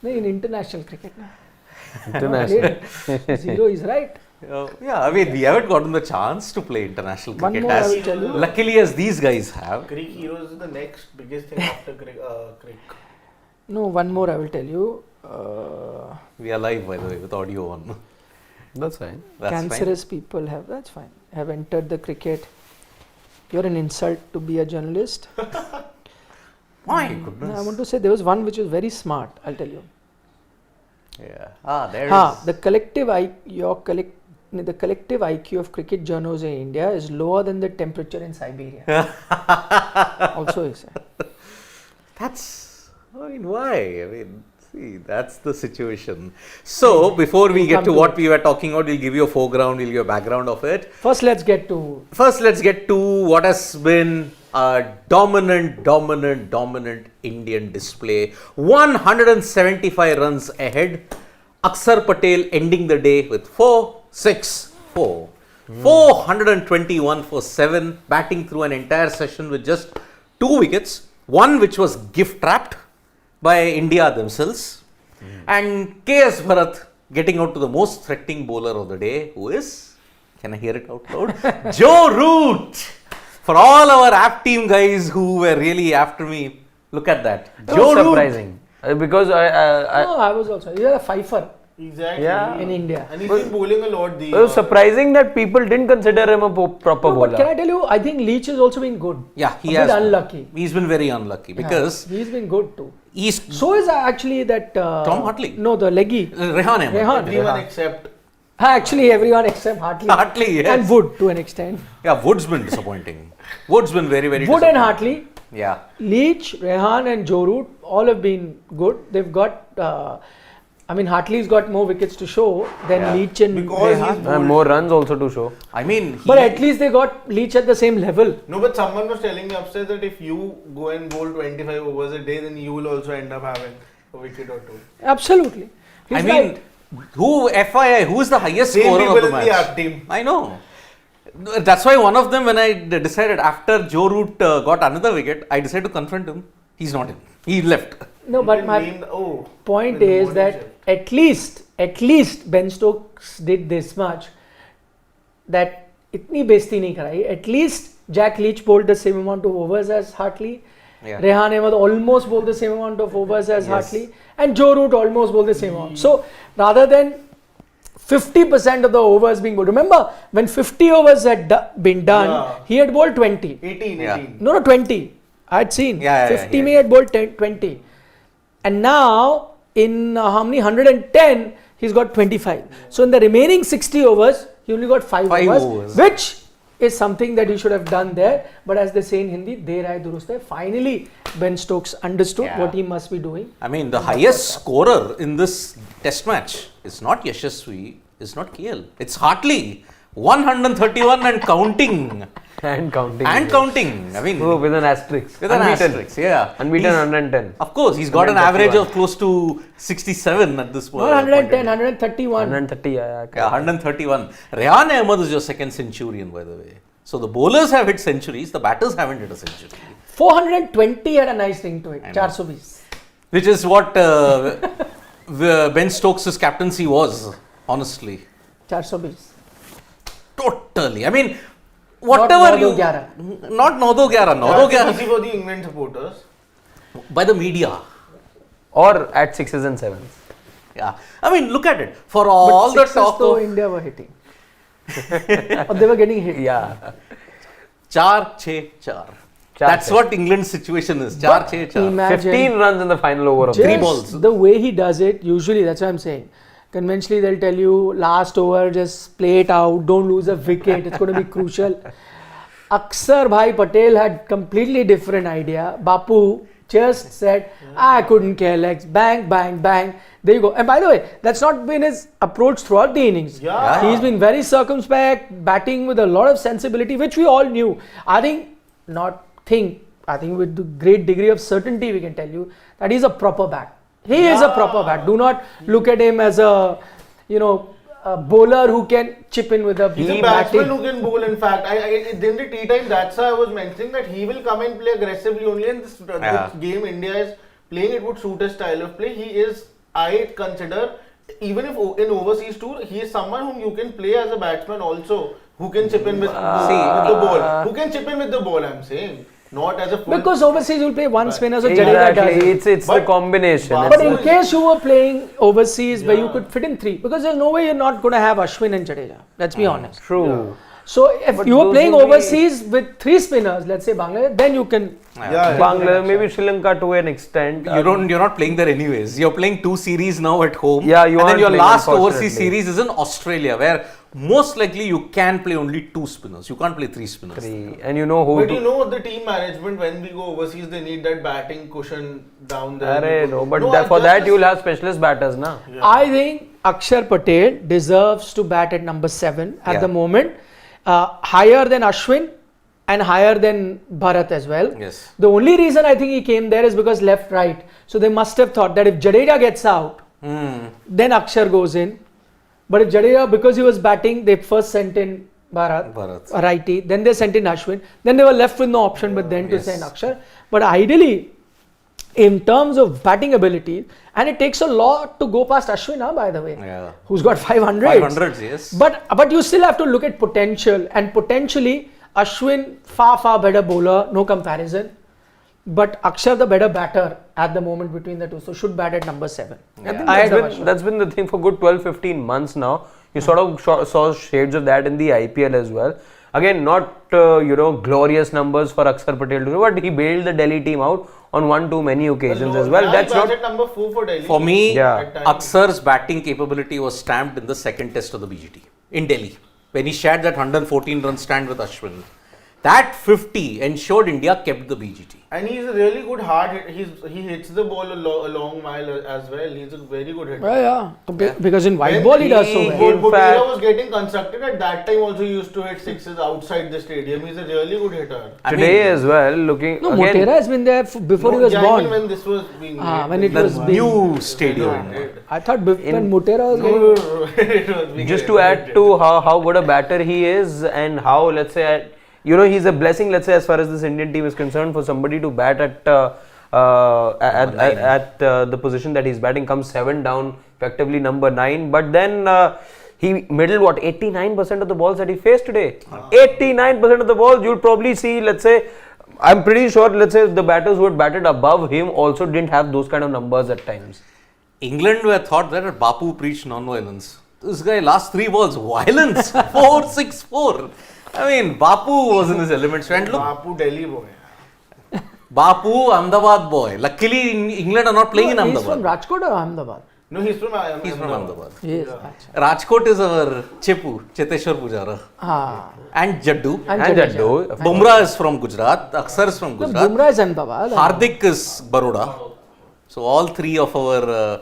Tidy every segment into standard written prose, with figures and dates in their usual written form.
No, in international cricket. International. 0 is right. Yeah, I mean, we haven't gotten the chance to play international One cricket more I as will tell you. luckily as these guys have. Greek heroes is the next biggest thing after Greek. No, one more I will tell you. We are live, by the way, with audio on. That's fine. That's Cancerous people have entered the cricket. You're an insult to be a journalist. My No, goodness. I want to say there was one which was very smart. I'll tell you. Yeah. There The collective IQ of cricket journos in India is lower than the temperature in Siberia. Also, he said. Why? I mean, see, that's the situation. So, before we get to what we were talking about, we'll give you a foreground, we'll give you a background of it. First, let's get to what has been a dominant Indian display. 175 runs ahead. Axar Patel ending the day with 4-6-4. 421 for 7, batting through an entire session with just 2 wickets. One which was gift wrapped by India themselves. And KS Bharat getting out to the most threatening bowler of the day, who is, can I hear it out loud? Joe Root! For all our app team guys who were really after me, look at that. Joe Root. Surprising. Because I was also. You're a fifer. Exactly. Yeah. In India. And he's been bowling a lot. It was surprising that people didn't consider him a proper bowler. But can I tell you, I think Leach has also been good. Yeah, he a has. bit unlucky. He's been very unlucky because he's been good too. So is actually that Tom Hartley. No, the leggy. Rehan. Everyone except. Actually, everyone except Hartley. Hartley, yes. And Wood to an extent. Yeah, Wood's been disappointing. Wood's been very, very Wood and Hartley. Yeah. Leach, Rehan and Joe Root all have been good. They've got. Hartley's got more wickets to show than Leach and Rehan. And more runs also to show. But at least they got Leach at the same level. No, but someone was telling me upstairs that if you go and bowl 25 overs a day, then you will also end up having a wicket or two. Absolutely. He's right. Who is the highest scorer of the match? The app team. I know. That's why one of them, when I decided after Joe Root got another wicket, I decided to confront him. He's not in. He left. No, but my point is that at least Ben Stokes did this much, that itni besti nahi karai. At least Jack Leach bowled the same amount of overs as Hartley. Yeah. Rehan Ahmed almost bowled the same amount of overs as Hartley. And Joe Root almost bowled the same amount. So rather than 50% of the overs being bowled. Remember, when 50 overs had been done, he had bowled 20. 18. No, 20. I had seen. 50 he had bowled 20. And now, in how many? 110, he's got 25. So, in the remaining 60 overs, he only got 5 overs, which is something that he should have done there. But as they say in Hindi, Der aaye durust hai. Finally, Ben Stokes understood what he must be doing. I mean, the highest scorer in this test match is not Yashasvi, it's not KL, it's Hartley. 131 and counting. And counting. I mean, with an asterisk. Unbeaten 110. Of course, he's got an average of close to 67 at this point. 110, 131. 130, yeah, 131. Rehan Ahmed is your second centurion, by the way. So the bowlers have hit centuries, the batters haven't hit a century. 420 had a nice ring to it. 420. Which is what Ben Stokes' captaincy was, honestly. 420. Totally. I mean, whatever not 9-11. Easy for the England supporters. By the media. Or at 6s and 7s. Yeah. I mean, look at it. For all the talk of India were hitting. Or they were getting hit. Yeah. 4-6-4. That's what England's situation is. 4-6-4. 15 runs in the final over of 3 balls. The way he does it, usually, that's what I'm saying. Conventionally, they'll tell you last over, just play it out, don't lose a wicket, it's going to be crucial. Axar Patel had completely different idea. Bapu just said, I couldn't care less, bang, bang, bang. There you go. And by the way, that's not been his approach throughout the innings. Yeah. He's been very circumspect, batting with a lot of sensibility, which we all knew. I think with the great degree of certainty, we can tell you that he's a proper bat. He is a proper bat. Do not look at him as a bowler who can chip in with a He's a batsman who can bowl. In fact, in the tea time, that's why I was mentioning that he will come and play aggressively only. And this game India is playing, it would suit his style of play. He is I consider, even if in overseas tour, he is someone whom you can play as a batsman also, who can chip in with the ball. Who can chip in with the ball, I'm saying. Not as a full. Because overseas you'll play one spinner, so Jadeja does it. It's the combination. But in case you were playing overseas where you could fit in 3, because there's no way you're not going to have Ashwin and Jadeja. Let's be honest. True. So if you were playing overseas with 3 spinners, let's say Bangladesh, then you can. Bangladesh, maybe Sri Lanka to an extent. You're not playing there anyways. You're playing 2 series now at home. Yeah, you and then aren't your playing, last overseas unfortunately. series is in Australia, where most likely you can play only 2 spinners. You can't play 3 spinners. And you know who But to... you know the team management, when we go overseas, they need that batting cushion down there. Arey, no, but for that you'll have specialist batters, na? Yeah. I think Axar Patel deserves to bat at number 7 at the moment. Higher than Ashwin and higher than Bharat as well. Yes. The only reason I think he came there is because left-right. So they must have thought that if Jadeja gets out, then Axar goes in. But if Jadeja, because he was batting, they first sent in Bharat, a righty. Then they sent in Ashwin. Then they were left with no option but then to send Axar. But ideally, in terms of batting ability, and it takes a lot to go past Ashwin, by the way, who's got 500. 500s, yes. But you still have to look at potential, and potentially Ashwin far better bowler, no comparison. But Axar the better batter at the moment between the two, so should bat at number 7. I think that's been the thing for good 12-15 months now. You sort of saw shades of that in the IPL as well. Again, not glorious numbers for Axar Patel to do, but he bailed the Delhi team out on one too many occasions as well. That's not number 4 for Delhi. For me, Axar's batting capability was stamped in the second test of the BGT in Delhi, when he shared that 114 run stand with Ashwin. That 50 ensured India kept the BGT. And he's a really good hard hit. He hits the ball a long mile as well. He's a very good hitter. Because in white ball he does so well. In fact, Butera was getting constructed at that time also. He used to hit 6s outside the stadium. He's a really good hitter. Today as well, looking No, again, Motera has been there before he was born. When this was being made. When it The was new stadium. I thought when Motera was No, it was being just to add to how good a batter he is, and how, let's say, he's a blessing, let's say, as far as this Indian team is concerned, for somebody to bat at the position that he's batting, comes 7 down, effectively number 9. But then he middled 89% of the balls that he faced today. 89% of the balls, you'll probably see, let's say, I'm pretty sure, let's say, the batters who had batted above him also didn't have those kind of numbers at times. England were thought that Bapu preached non-violence. This guy, last 3 balls, violence, 4-6-4. I mean, Bapu was in his elements. And look, Bapu Delhi boy. Bapu, Ahmedabad boy. Luckily, England are not playing in He's from Ahmedabad. Rajkot or Ahmedabad? No, he's from Ahmedabad. Yes. Rajkot is our Chepu, Cheteshwar Pujara. And Jaddu. And Jaddu. Bumrah is from Gujarat. Axar is from Gujarat. Bumrah is Ahmedabad. Hardik is Baroda. So all 3 of our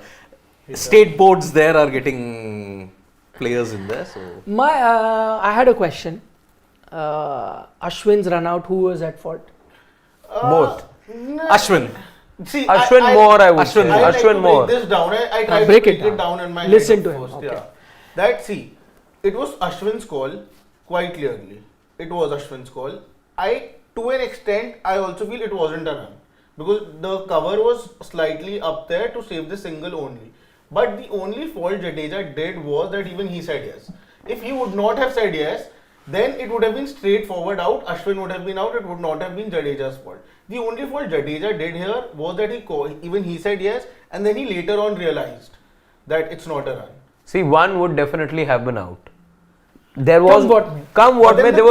state boards there are getting players in there. So I had a question. Ashwin's run out, who was at fault? Both. Ashwin. See, Ashwin more, I would say. I like Ashwin to more. break this down. I tried to break break it it down in my Listen head to him, first, okay. yeah. It was Ashwin's call, quite clearly. It was Ashwin's call. To an extent, I also feel it wasn't a run. Because the cover was slightly up there to save the single only. But the only fault Jadeja did was that even he said yes. If he would not have said yes, then it would have been straightforward out. Ashwin would have been out. It would not have been Jadeja's fault. The only fault Jadeja did here was that he said yes, and then he later on realized that it's not a run. See, one would definitely have been out. There was Come what may. there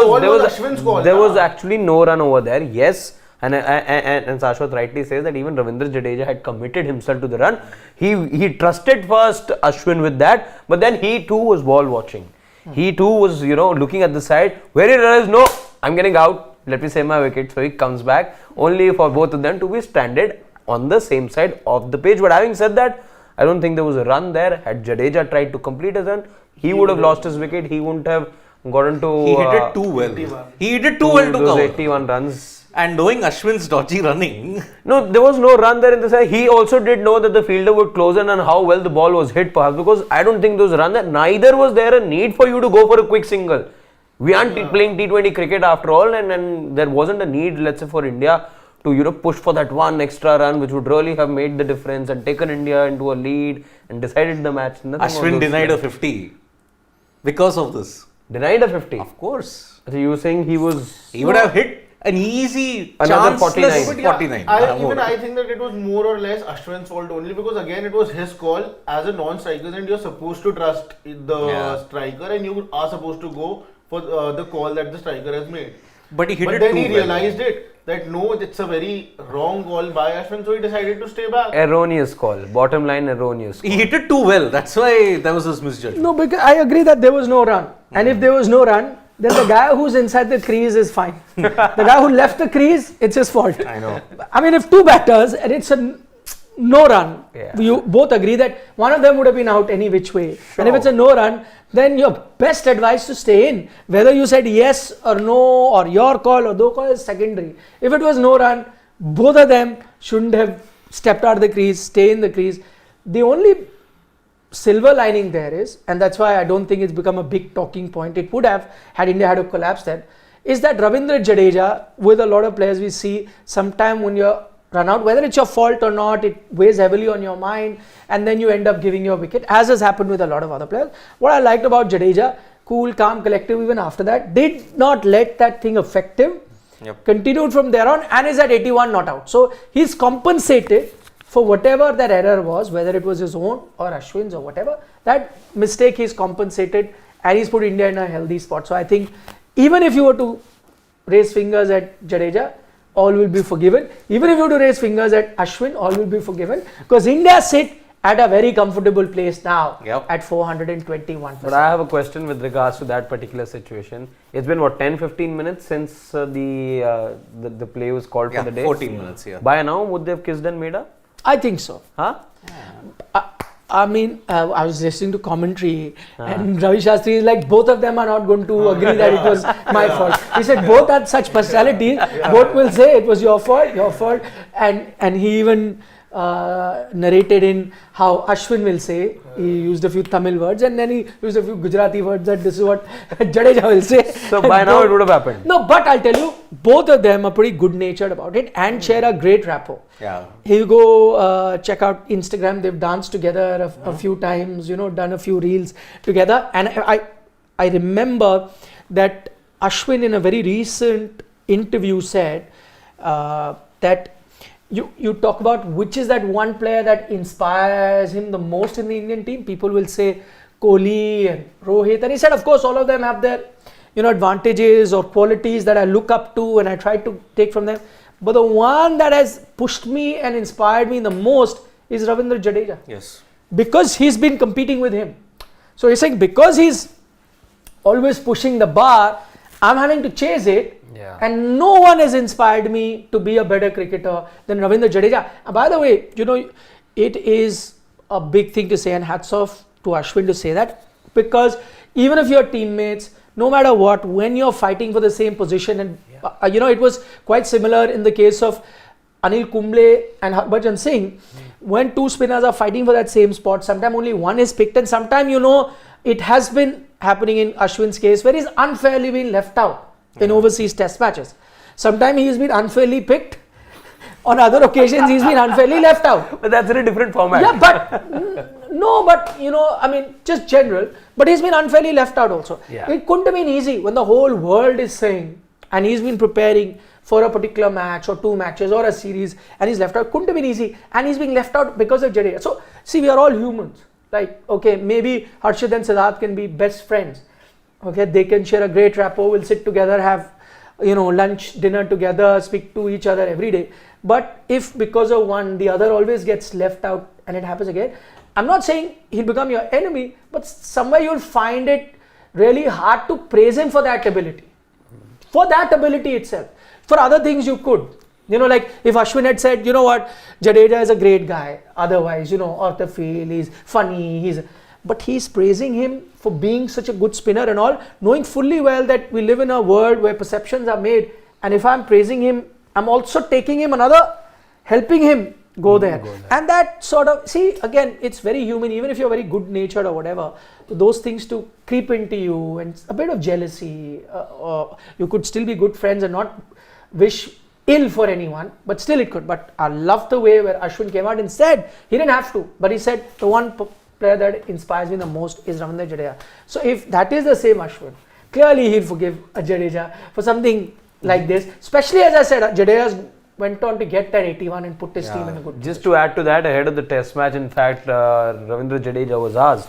was actually no run over there. Yes. And Shashwat rightly says that even Ravindra Jadeja had committed himself to the run. He trusted first Ashwin with that, but then he too was ball watching. He too was, looking at the side where he realized, no, I'm getting out. Let me save my wicket. So he comes back, only for both of them to be stranded on the same side of the pitch. But having said that, I don't think there was a run there. Had Jadeja tried to complete a run, he would have lost his wicket. He wouldn't have gotten to. He hit it too well. He hit it too well to those cover. 81 runs. And knowing Ashwin's dodgy running. No, there was no run there in the side. He also did know that the fielder would close in and how well the ball was hit, perhaps, because I don't think there was a run there. Neither was there a need for you to go for a quick single. We aren't playing T20 cricket after all, and there wasn't a need, let's say, for India to push for that one extra run which would really have made the difference and taken India into a lead and decided the match. Ashwin denied a 50 because of this. Denied a 50? Of course. So you were saying he would have hit an easy Another 49. chanceless 49. I think that it was more or less Ashwin's fault only because again it was his call as a non-striker and you're supposed to trust the striker and you are supposed to go for the call that the striker has made. But he hit it then too he well. realized that no, it's a very wrong call by Ashwin, so he decided to stay back. erroneous call. Bottom line, erroneous call. He hit it too well. That's why there was this misjudgment. No, because I agree that there was no run. And if there was no run, then the guy who's inside the crease is fine. The guy who left the crease, it's his fault. I know. I mean, if two batters and it's a no run, you both agree that one of them would have been out any which way. Sure. And if it's a no run, then your best advice to stay in. Whether you said yes or no, or your call or no call is secondary. If it was no run, both of them shouldn't have stepped out of the crease, stay in the crease. The only silver lining there is, and that's why I don't think it's become a big talking point, it would have had India had to collapse then, is that Ravindra Jadeja, with a lot of players we see, sometime when you're run out, whether it's your fault or not, it weighs heavily on your mind and then you end up giving your wicket, as has happened with a lot of other players. What I liked about Jadeja, cool, calm, collective even after that, did not let that thing affect him, continued from there on and is at 81 not out. So he's compensated for whatever that error was, whether it was his own or Ashwin's or whatever, that mistake he's compensated and he's put India in a healthy spot. So I think even if you were to raise fingers at Jadeja, all will be forgiven. Even if you were to raise fingers at Ashwin, all will be forgiven because India sit at a very comfortable place now at 421%. But I have a question with regards to that particular situation. It's been what, 10-15 minutes since the play was called for the day? 14 minutes, By now, would they have kissed and made up? I think so. Huh? I mean, I was listening to commentary and Ravi Shastri is like, both of them are not going to agree that it was my fault. He said, both are such personalities, both will say it was your fault. And he even narrated in how Ashwin will say, he used a few Tamil words and then he used a few Gujarati words that this is what Jadeja will say. So by now it would have happened. No, but I'll tell you, both of them are pretty good natured about it and share a great rapport. Yeah. You go check out Instagram, they've danced together a few times, done a few reels together. And I remember that Ashwin in a very recent interview said that you talk about which is that one player that inspires him the most in the Indian team. People will say Kohli and Rohit. And he said, of course, all of them have their advantages or qualities that I look up to and I try to take from them. But the one that has pushed me and inspired me the most is Ravindra Jadeja. Yes. Because he's been competing with him. So he's saying because he's always pushing the bar, I'm having to chase it. Yeah. And no one has inspired me to be a better cricketer than Ravindra Jadeja. And by the way, it is a big thing to say and hats off to Ashwin to say that, because even if you're teammates, no matter what, when you're fighting for the same position and it was quite similar in the case of Anil Kumble and Harbhajan Singh, when two spinners are fighting for that same spot, sometimes only one is picked and sometimes it has been happening in Ashwin's case where he's unfairly been left out in overseas test matches. Sometimes he's been unfairly picked, on other occasions he's been unfairly left out. But that's in a different format. Yeah, but just general, but he's been unfairly left out also. Yeah. It couldn't have been easy when the whole world is saying, and he's been preparing for a particular match or two matches or a series and he's left out. Couldn't have been easy, and he's being left out because of Jadeja. So see, we are all humans. Like, okay, maybe Harshit and Siddharth can be best friends. Okay, they can share a great rapport, will sit together, have lunch, dinner together, speak to each other every day. But if because of one, the other always gets left out and it happens again, I'm not saying he'll become your enemy, but somewhere you'll find it really hard to praise him for that ability. For that ability itself. For other things you could. Like if Ashwin had said, Jadeja is a great guy. Otherwise, off the field, he's funny, but he's praising him for being such a good spinner and all, knowing fully well that we live in a world where perceptions are made. And if I'm praising him, I'm also taking him helping him go there. And that sort of, see, again, it's very human, even if you're very good natured or whatever, those things to creep into you and a bit of jealousy, you could still be good friends and not wish ill for anyone, but still it could. But I love the way where Ashwin came out and said he didn't have to, but he said the one player that inspires me the most is Ravindra Jadeja. So if that is the same Ashwin, clearly he'll forgive Jadeja for something like this. Especially as I said, Jadeja went on to get that 81 and put his team in a good Just to add to that, ahead of the test match, in fact, Ravindra Jadeja was asked,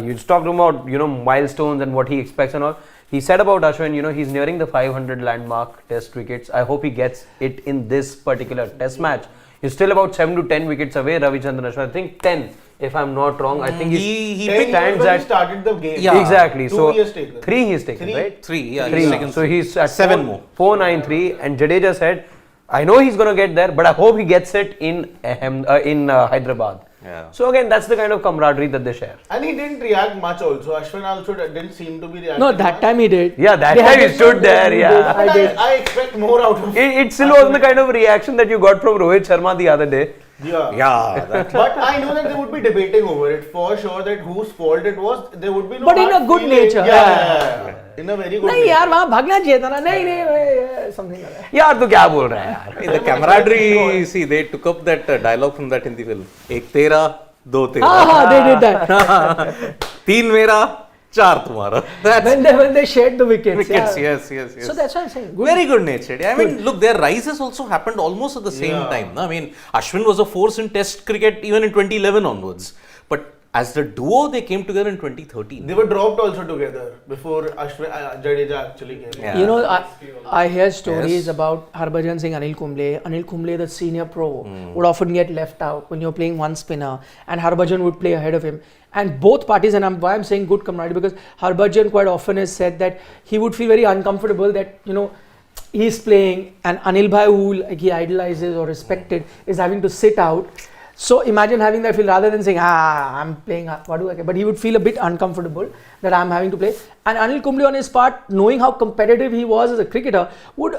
you talked about, milestones and what he expects and all. He said about Ashwin, he's nearing the 500 landmark test wickets. I hope he gets it in this particular test match. He's still about 7 to 10 wickets away, Ravichandran Ashwin. I think 10, if I'm not wrong. I think he stands at... he started the game. Yeah. Exactly. 2 So, years taken. 3 he's taken, right? 3, yeah. 3. He's taken So he's at 7 more. 493, and Jadeja said, I know he's going to get there, but I hope he gets it in Hyderabad. Yeah. So again, that's the kind of camaraderie that they share. And he didn't react much also. Ashwin also didn't seem to be reacting. No, that much. time he did. Yeah, that They time had he stood there, yeah. But I did. I expect more out of It still wasn't the kind of reaction that you got from Rohit Sharma the other day. Yeah. But I know that they would be debating over it for sure, that whose fault it was. There would be no But in hard a good feeling. nature. Yeah. In a very good नहीं nature. यार वहाँ भागना चाहिए था ना नहीं something like that. यार तो क्या बोल रहा है यार? The camaraderie, see, they took up that dialogue from that Hindi film. एक तेरा, दो तेरा. हाँ they did that. 3 मेरा, 4 तुम्हारा. That's when they shared the wickets. wickets, yeah. yes. So that's what I'm saying. Good. Very good natured. I mean, look, their rises also happened almost at the same Yeah. time. No? I mean, Ashwin was a force in Test cricket even in 2011 onwards. But as the duo, they came together in 2013. They were dropped also together before Ashwin Jadeja actually came. Yeah. You know, I hear stories Yes. about Harbhajan Singh, Anil Kumble. Anil Kumble, the senior pro, would often get left out when you're playing one spinner, and Harbhajan would play ahead of him. And both parties, and why I'm saying good camaraderie, because Harbhajan quite often has said that he would feel very uncomfortable that, he's playing and Anil Bhai, who like he idolizes or respected, is having to sit out. So imagine having that feel rather than saying, I'm playing, what do I care? But he would feel a bit uncomfortable that I'm having to play. And Anil Kumble on his part, knowing how competitive he was as a cricketer, would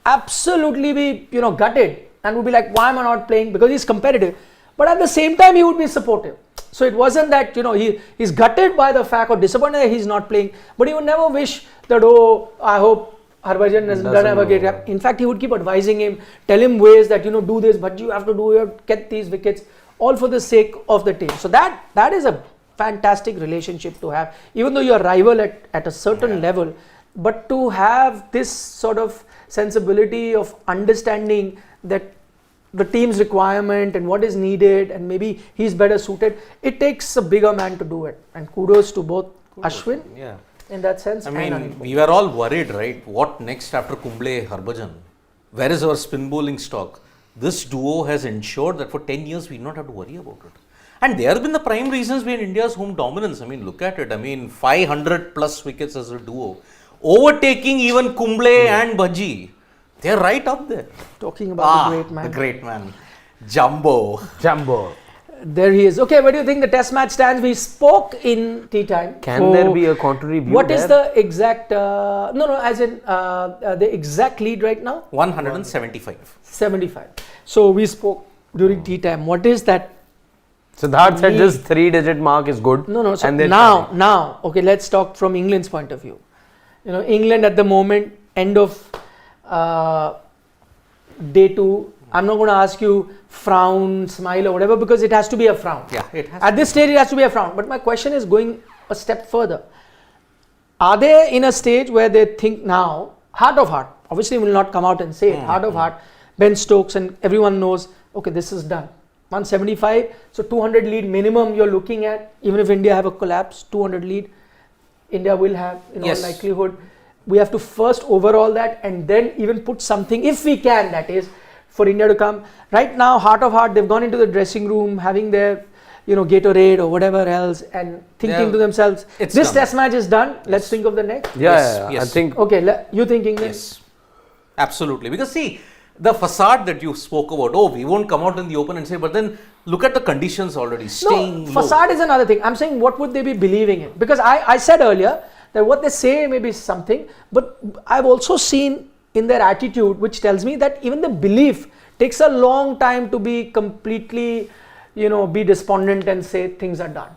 absolutely be, gutted and would be like, why am I not playing? Because he's competitive. But at the same time, he would be supportive. So it wasn't that, he's gutted by the fact or disappointed that he's not playing, but he would never wish that, I hope Harbhajan doesn't have a great rap. In fact, he would keep advising him, tell him ways that, do this, but you have to get these wickets, all for the sake of the team. So that is a fantastic relationship to have, even though you're rival at a certain level, but to have this sort of sensibility of understanding that the team's requirement and what is needed, and maybe he's better suited, it takes a bigger man to do it. And kudos to both Ashwin. Yeah. In that sense, I and mean, Anil. we were all worried, right? What next after Kumble, Harbhajan? Where is our spin bowling stock? This duo has ensured that for 10 years we not have to worry about it. And they have been the prime reasons behind India's home dominance. I mean, look at it. I mean, 500 plus wickets as a duo. Overtaking even Kumble and Bhaji. They're right up there. Talking about the great man. The great man. Jumbo. There he is. Okay, where do you think the test match stands? We spoke in tea time. Can there be a contrary view What is there? the exact, as in the exact lead right now? 175. 75. So we spoke during tea time. What is that? Siddharth said lead? this 3-digit mark is good. No. So and then now, okay, let's talk from England's point of view. England at the moment, end of day 2. I'm not going to ask you frown, smile or whatever, because it has to be a frown. Yeah, it has At this stage, it has to be a frown. But my question is going a step further. Are they in a stage where they think now, heart of heart, obviously will not come out and say it, heart of heart, Ben Stokes and everyone knows, okay, this is done. 175, so 200 lead minimum you're looking at, even if India have a collapse, 200 lead, India will have in all likelihood. We have to first overhaul that and then even put something, if we can, that is, for India to come. Right now, heart of heart, they've gone into the dressing room, having their, Gatorade or whatever else, and thinking to themselves, this done. test match is done, let's think of the next. Yeah, Yes. I think Okay, you think England? Yes, absolutely. Because see, the facade that you spoke about, we won't come out in the open and say, but then look at the conditions already, staying No, low. facade is another thing. I'm saying, what would they be believing in? Because I said earlier that what they say may be something, but I've also seen in their attitude, which tells me that even the belief takes a long time to be completely, be despondent and say things are done.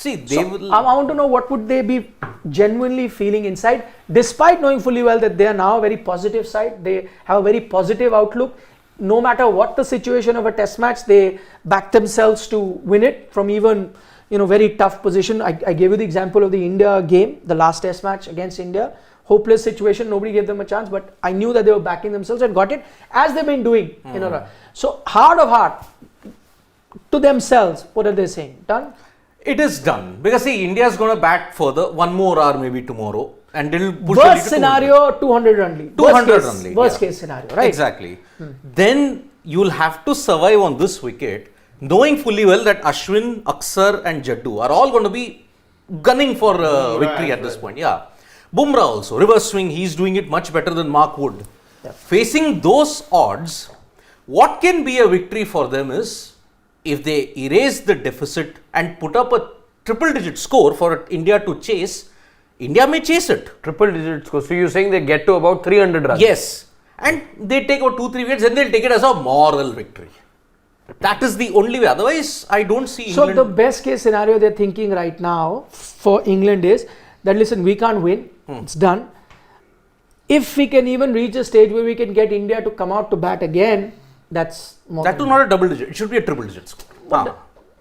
See, they will. I want to know what would they be genuinely feeling inside, despite knowing fully well that they are now a very positive side. They have a very positive outlook. No matter what the situation of a test match, they back themselves to win it from even very tough position. I gave you the example of the India game, the last test match against India. Hopeless situation, nobody gave them a chance, but I knew that they were backing themselves and got it as they've been doing. So heart of heart, to themselves, what are they saying? Done? It is done. Because see, India is going to bat further, 1 more hour maybe tomorrow, and it'll push Worst scenario, 200 run lead. 200 run lead. Worst case scenario, right? Exactly. Then you'll have to survive on this wicket, knowing fully well that Ashwin, Axar and Jaddu are all going to be gunning for victory at this point. Yeah. Bumrah also, reverse swing, he's doing it much better than Mark Wood. Yeah. Facing those odds, what can be a victory for them is if they erase the deficit and put up a triple digit score for India to chase. India may chase it. Triple digit score. So you're saying they get to about 300 runs? Yes. And they take about 2-3 wickets, then they'll take it as a moral victory. That is the only way. Otherwise, I don't see England. So the best case scenario they're thinking right now for England is that, listen, we can't win. It's done. If we can even reach a stage where we can get India to come out to bat again, that's more. That was not a double digit. It should be a triple digit score.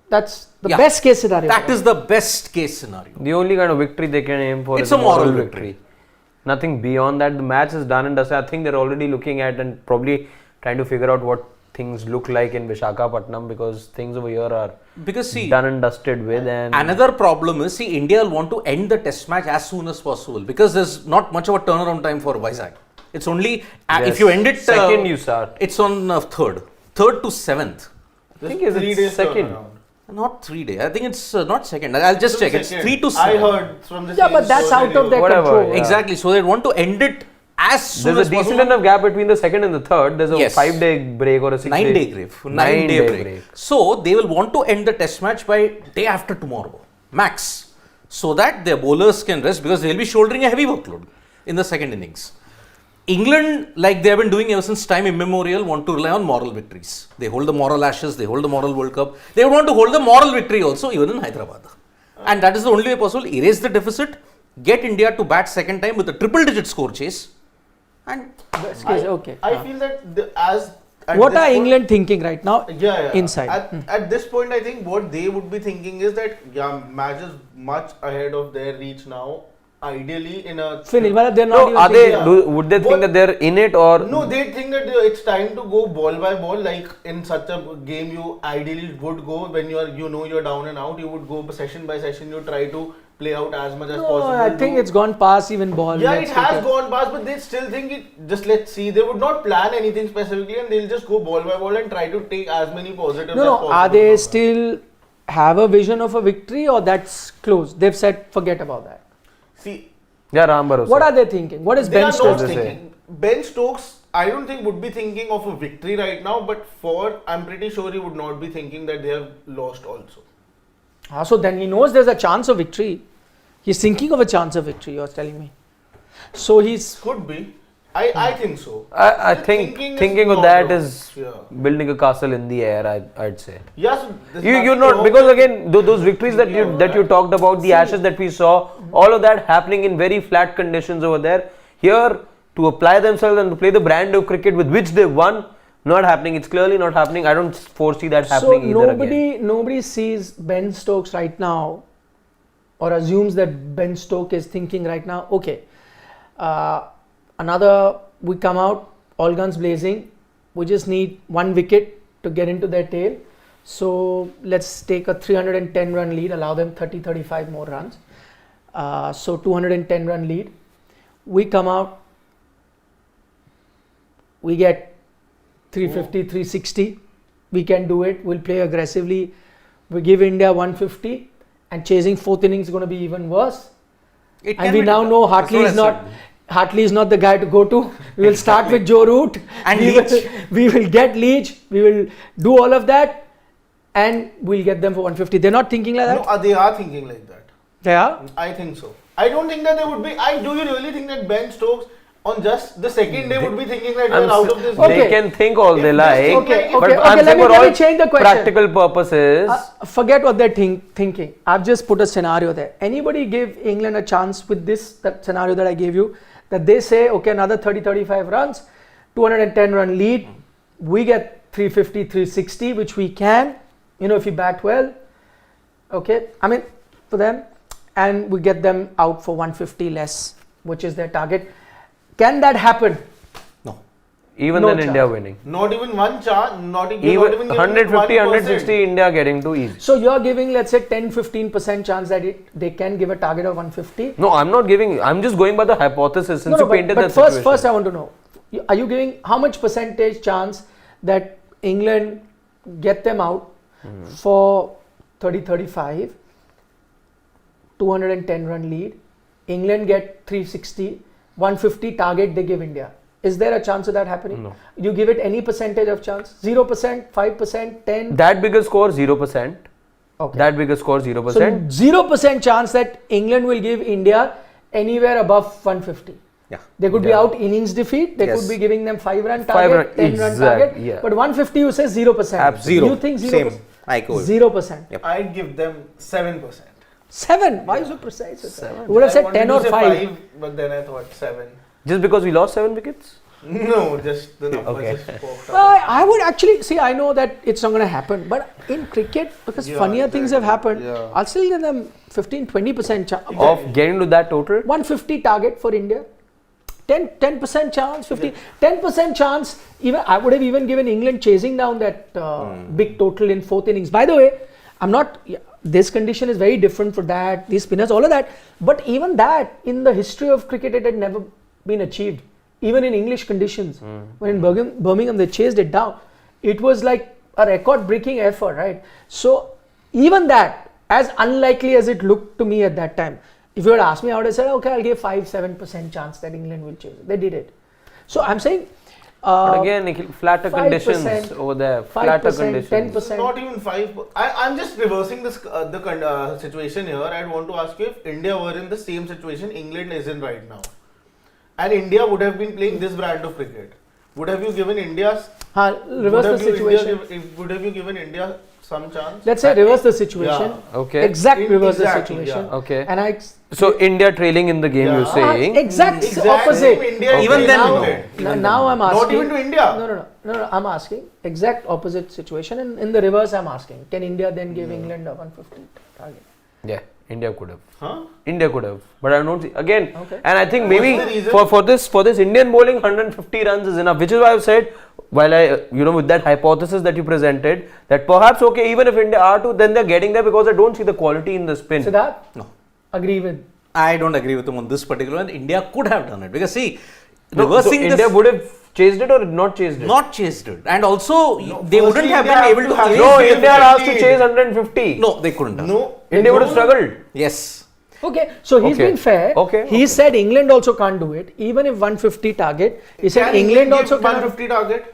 That's the best case scenario. That is the best case scenario. The only kind of victory they can aim for It's is a moral victory. Nothing beyond that. The match is done and dusted. I think they're already looking at and probably trying to figure out what things look like in Visakhapatnam, because things over here are done and dusted with. And another problem is, India will want to end the test match as soon as possible because there's not much of a turnaround time for Vizag. It's only, if you end it, second you start. It's on 3rd to 7th. I think it's second. Not 3 days. I think it's not second. I'll just check. It's 3 to 7. I heard from the but that's out of their Whatever, control. yeah. Exactly. So they want to end it as soon There's as a decent possible. enough gap between the second and the third. There's a Yes. 5-day break or a 6-day. 9-day break. 9-day break. So they will want to end the test match by day after tomorrow, max, so that their bowlers can rest because they'll be shouldering a heavy workload in the second innings. England, like they have been doing ever since time immemorial, want to rely on moral victories. They hold the moral Ashes, they hold the moral World Cup. They want to hold the moral victory also even in Hyderabad. And that is the only way possible. Erase the deficit, get India to bat second time with a triple digit score chase. And I feel that What are England thinking right now? Inside. At this point, I think what they would be thinking is that match is much ahead of their reach now. Ideally, in a Finish. But they're not No, even are they? thinking- Would they think that they're in it or? No, they think that it's time to go ball by ball. Like in such a game, you ideally would go when you're down and out. You would go session by session. You try to play out as much as No, possible. I think it's gone past even ball. Yeah, Let's it has take gone past, but they still think it. Just let's see. They would not plan anything specifically, and they'll just go ball by ball and try to take as many positives as possible. Are they still have a vision of a victory, or that's closed? They've said forget about that. See. Yeah, Ram Bharosa. What are they thinking? What is They Ben are Stokes not saying? thinking. Ben Stokes, I don't think would be thinking of a victory right now, but I'm pretty sure he would not be thinking that they have lost also. So then he knows there's a chance of victory. He's thinking of a chance of victory, you're telling me. So he's... Could be. I think so. I think thinking of that is building a castle in the air. I'd say. Yes. You're not, because again those victories that you talked about, the Ashes that we saw, all of that happening in very flat conditions over there. Here, to apply themselves and to play the brand of cricket with which they won, not happening. It's clearly not happening. I don't foresee that happening either again. Nobody sees Ben Stokes right now, or assumes that Ben Stokes is thinking right now, okay, we come out, all guns blazing, we just need 1 wicket to get into their tail. So let's take a 310 run lead, allow them 30-35 more runs. So 210 run lead. We come out, we get 350, 360. We can do it. We'll play aggressively. We give India 150, and chasing 4th innings is going to be even worse. And we now know Hartley is not the guy to go to. We will start with Joe Root. And we will get Leach. We will do all of that, and we'll get them for 150. They're not thinking like that? No, they are thinking like that. They are? I think so. I don't think that they would be. Do you really think that Ben Stokes, on just the second day would be thinking that I'm we're out of this. Okay. They can think all they If like, this- Okay, but okay, I'm let saying me- for let all me change the question. practical purposes. Forget what they're thinking. I've just put a scenario there. Anybody give England a chance with that scenario that I gave you, that they say, okay, another 30-35 runs, 210 run lead, we get 350, 360, which we can, if we bat well, okay, I mean, for them, and we get them out for 150 less, which is their target. Can that happen? No. Even No then, chance. India winning. Not even one chance, not even Even giving 150, 1%. 160, India getting to easy. So you're giving, let's say, 10-15% chance that they can give a target of 150. No, I'm not giving. I'm just going by the hypothesis since you painted but that situation. first I want to know, are you giving how much percentage chance that England get them out for 30-35, 210 run lead, England get 360, 150 target they give India? Is there a chance of that happening? No. You give it any percentage of chance? 0%, 5%, 10? That bigger score 0%. Okay. That bigger score 0%. So 0% chance that England will give India anywhere above 150. Yeah. They could be Yeah. out innings defeat. They Yes. could be giving them 5-run 5 target, run, 10-run exact, target. yeah. But 150 you say 0%. Absolutely. You think 0%? Same. I go with 0%. Yep. I'd give them 7%. 7. Why so precise? with that? 7. You would have I said wanted 10 to or say 5. But then I thought 7. Just because we lost 7 wickets? No, just the number Okay. just poked Well, out. I would actually see. I know that it's not going to happen, but in cricket, because Yeah, funnier things have happened, yeah. I'll still give them 15-20% chance. Of getting to that total? 150 target for India. 10% chance, 10% chance. Even I would have even given England chasing down that big total in fourth innings. By the way, I'm not. This condition is very different for that. These spinners, all of that. But even that, in the history of cricket, it had never been achieved. Even in English conditions, when in Birmingham they chased it down, it was like a record-breaking effort, right? So even that, as unlikely as it looked to me at that time, if you had asked me, I would have said, okay, I'll give 5-7% chance that England will chase it. They did it. So I'm saying, But again, Nikhil, flatter 5%, conditions over there. Flatter 5%, conditions. 10%. Not even 5. I'm just reversing this situation here. I'd want to ask you if India were in the same situation England is in right now, and India would have been playing this brand of cricket. Would have you given India's? reverse the situation. Would have you given India some chance? Let's say reverse the situation. Yeah. Okay. Exact reverse Exactly, the situation. yeah. Okay. And I So India trailing in the game, Yeah. you're saying? exact Exact opposite. same India Even is then, now- no. Now I'm asking. Not even to India. No. I'm asking exact opposite situation, and in the reverse, I'm asking: can India then give England a 150 target? Yeah, India could have. Huh? India could have, but I don't see again. Okay. And I think What's maybe the reason? for this Indian bowling, 150 runs is enough. Which is why I've said, while I with that hypothesis that you presented, that perhaps okay, even if India are to, then they're getting there because I don't see the quality in the spin. Siddharth, No. agree with. I don't agree with him on this particular one. India could have done it because see, No, so reversing India this, would have chased it or not chased it. not chased it, and also they firstly wouldn't have India been have able to to. have chase No, the- India are asked to 150. chase 150. No, they couldn't have. No. India would have struggled. Yes. Okay, so he's Okay. been fair. Okay, He said England also can't do it, even if 150 target. He said Can England give also cannot. 150 target.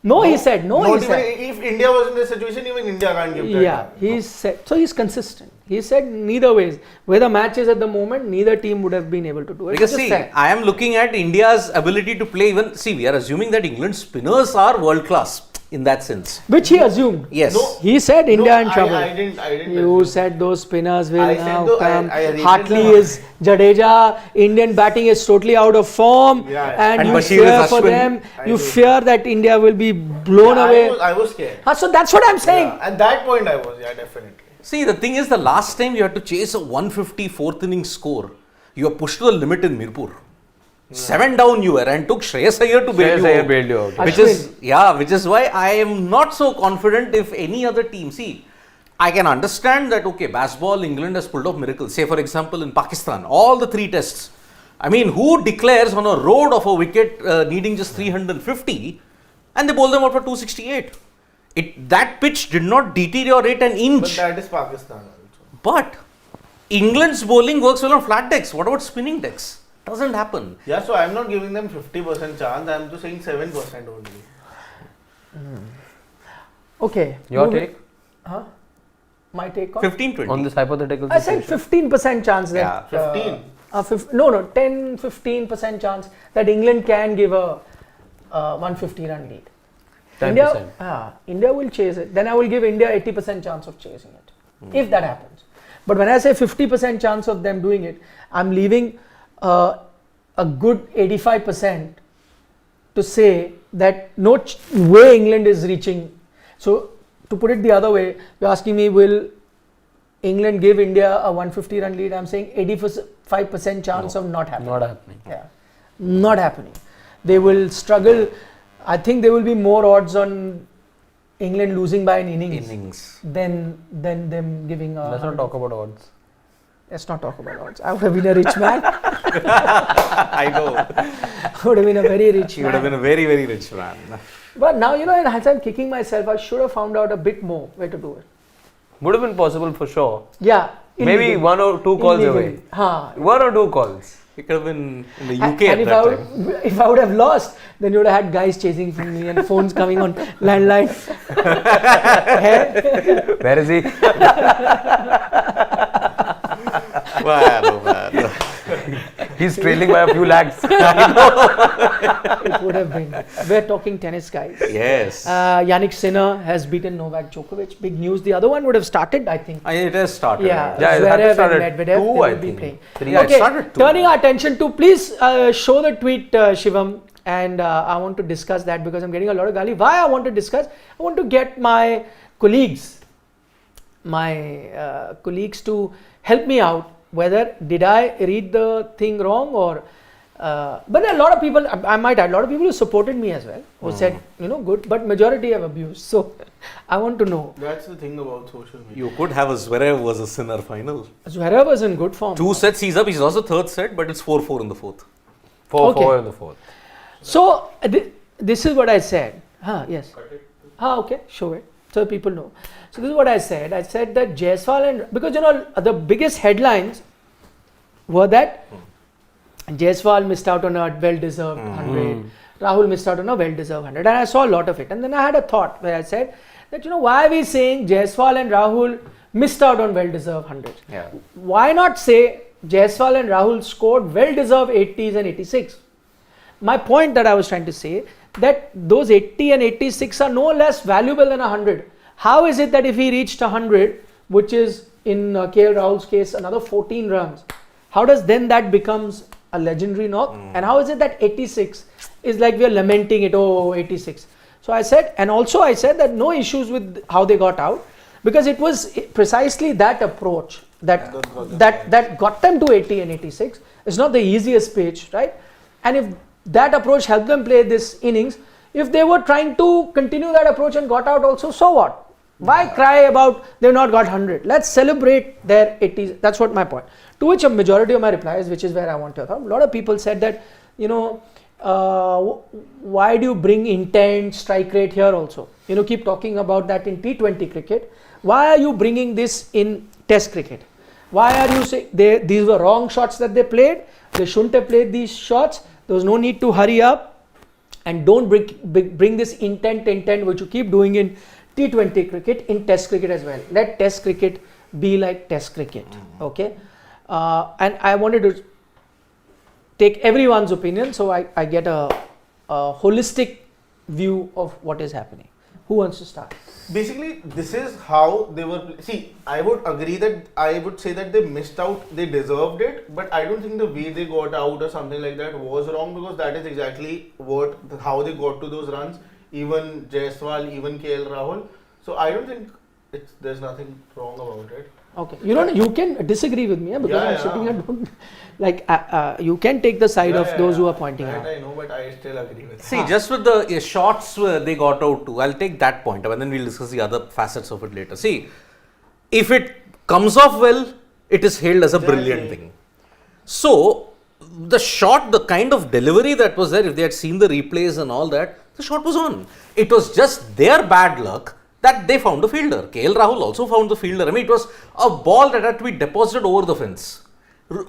No, he said. No, Not he even said. if India was in this situation, even India can't give that. Yeah, he said. So he's consistent. He said neither ways. Where the match is at the moment, neither team would have been able to do it. Because which is see, fair. I am looking at India's ability to play. Even see, we are assuming that England's spinners are world class in that sense. Which he assumed. Yes. No. He said India in trouble. I didn't. You said those spinners will I said now though, come. I rated Hartley them. is Jadeja. Indian batting is totally out of form, Yeah. and And you Bashir fear is for Ashwin. them. I You do. fear that India will be blown away. I was scared. So that's what I'm saying. Yeah, at that point, I was. Yeah, definitely. See, the thing is, the last time you had to chase a 150 fourth inning score, you were pushed to the limit in Mirpur. 7 down you were and took Shreyas Iyer to bail Shreyas you Iyer out. bailed you out. Which is why I am not so confident if any other team. See, I can understand that, okay, baseball, England has pulled off miracles. Say, for example, in Pakistan, all the 3 tests. I mean, who declares on a road of a wicket needing just 350 and they bowl them out for 268? That pitch did not deteriorate an But inch. that is Pakistan also. But England's bowling works well on flat decks. What about spinning decks? Doesn't happen. Yeah, so I'm not giving them 50% chance. I'm just saying 7% only. Okay. Your moving- take Huh? My take on. 15-20. on this hypothetical I said situation? 15% chance that. Yeah. 15. No, 10-15% chance that England can give a 150 run lead. 10%. India will chase it. Then I will give India 80% chance of chasing it, if that happens. But when I say 50% chance of them doing it, I'm leaving a good 85% to say that no way England is reaching. So to put it the other way, you're asking me, will England give India a 150 run lead? I'm saying 85% chance of not happening. Not happening. Yeah, not happening. They will struggle. I think there will be more odds on England losing by an innings than them giving a. Let's not talk about odds. Let's not talk about odds. I would have been a rich man. I know. I would have been a very rich You man. would have been a very, very rich man. But now, as I'm kicking myself, I should have found out a bit more where to do it. Would have been possible for sure. Yeah. Maybe illegally. 1 or 2 calls Illegally. away. Huh. 1 or 2 calls. He could have been in the UK And at if that I, time. if I would have lost, then you would have had guys chasing from me and phones coming on landline. Where is he? Man. He's trailing by a few lakhs. It would have been. We're talking tennis, guys. Yes. Yannick Sinner has beaten Novak Djokovic. Big news. The other one would have started, I think. It has started. Yeah, Yeah, it had Zverev started and Medvedev, 2, they will I be think. playing. 3. Yeah, it Okay, started 2. turning our attention to, please show the tweet, Shivam, and I want to discuss that because I'm getting a lot of gali. Why I want to discuss? I want to get my colleagues to help me out. Whether did I read the thing wrong or, but there are a lot of people. I might add a lot of people who supported me as well, who said good, but majority have abused. So I want to know. That's the thing about social media. You could have a Zverev versus Sinner final. Zverev was in good form. 2 sets he's up. He's also third set, but it's 4-4 in the fourth. 4-4 in the 4th. So this is what I said. Yes. Okay, show it so people know. So this is what I said. I said that Jaiswal and because the biggest headlines were that Jaiswal missed out on a well-deserved 100. Rahul missed out on a well-deserved 100, and I saw a lot of it. And then I had a thought where I said that why are we saying Jaiswal and Rahul missed out on well-deserved 100? Yeah. Why not say Jaiswal and Rahul scored well-deserved 80s and 86? My point that I was trying to say that those 80 and 86 are no less valuable than 100. How is it that if he reached 100, which is in KL Rahul's case another 14 runs, how does then that becomes a legendary knock? And how is it that 86 is like we are lamenting it, 86. So I said, and also I said that no issues with how they got out because it was precisely that approach that got them to 80 and 86. It's not the easiest pitch, right? And if that approach helped them play this innings, if they were trying to continue that approach and got out also, so what? Why cry about they've not got 100? Let's celebrate their 80s. That's what my point. To which a majority of my replies, which is where I want to talk. A lot of people said that, why do you bring intent, strike rate here also? Keep talking about that in T20 cricket. Why are you bringing this in Test cricket? Why are you saying these were wrong shots that they played? They shouldn't have played these shots. There was no need to hurry up. And don't bring this intent which you keep doing in T20 cricket in Test cricket as well. Let Test cricket be like Test cricket, okay? And I wanted to take everyone's opinion so I get a holistic view of what is happening. Who wants to start? Basically, this is how they were. See, I would agree that I would say that they missed out, they deserved it, but I don't think the way they got out or something like that was wrong because that is exactly how they got to those runs. Even Jaiswal, even KL Rahul. So I don't think there's nothing wrong about it. Okay, you can disagree with me because I'm sitting here. You can take the side of those who are pointing out. I know, but I still agree with. See, just with the shots they got out to, I'll take that point up and then we'll discuss the other facets of it later. See, if it comes off well, it is hailed as a brilliant thing. So, the shot, the kind of delivery that was there, if they had seen the replays and all that, the shot was on. It was just their bad luck that they found the fielder. KL Rahul also found the fielder. I mean, it was a ball that had to be deposited over the fence.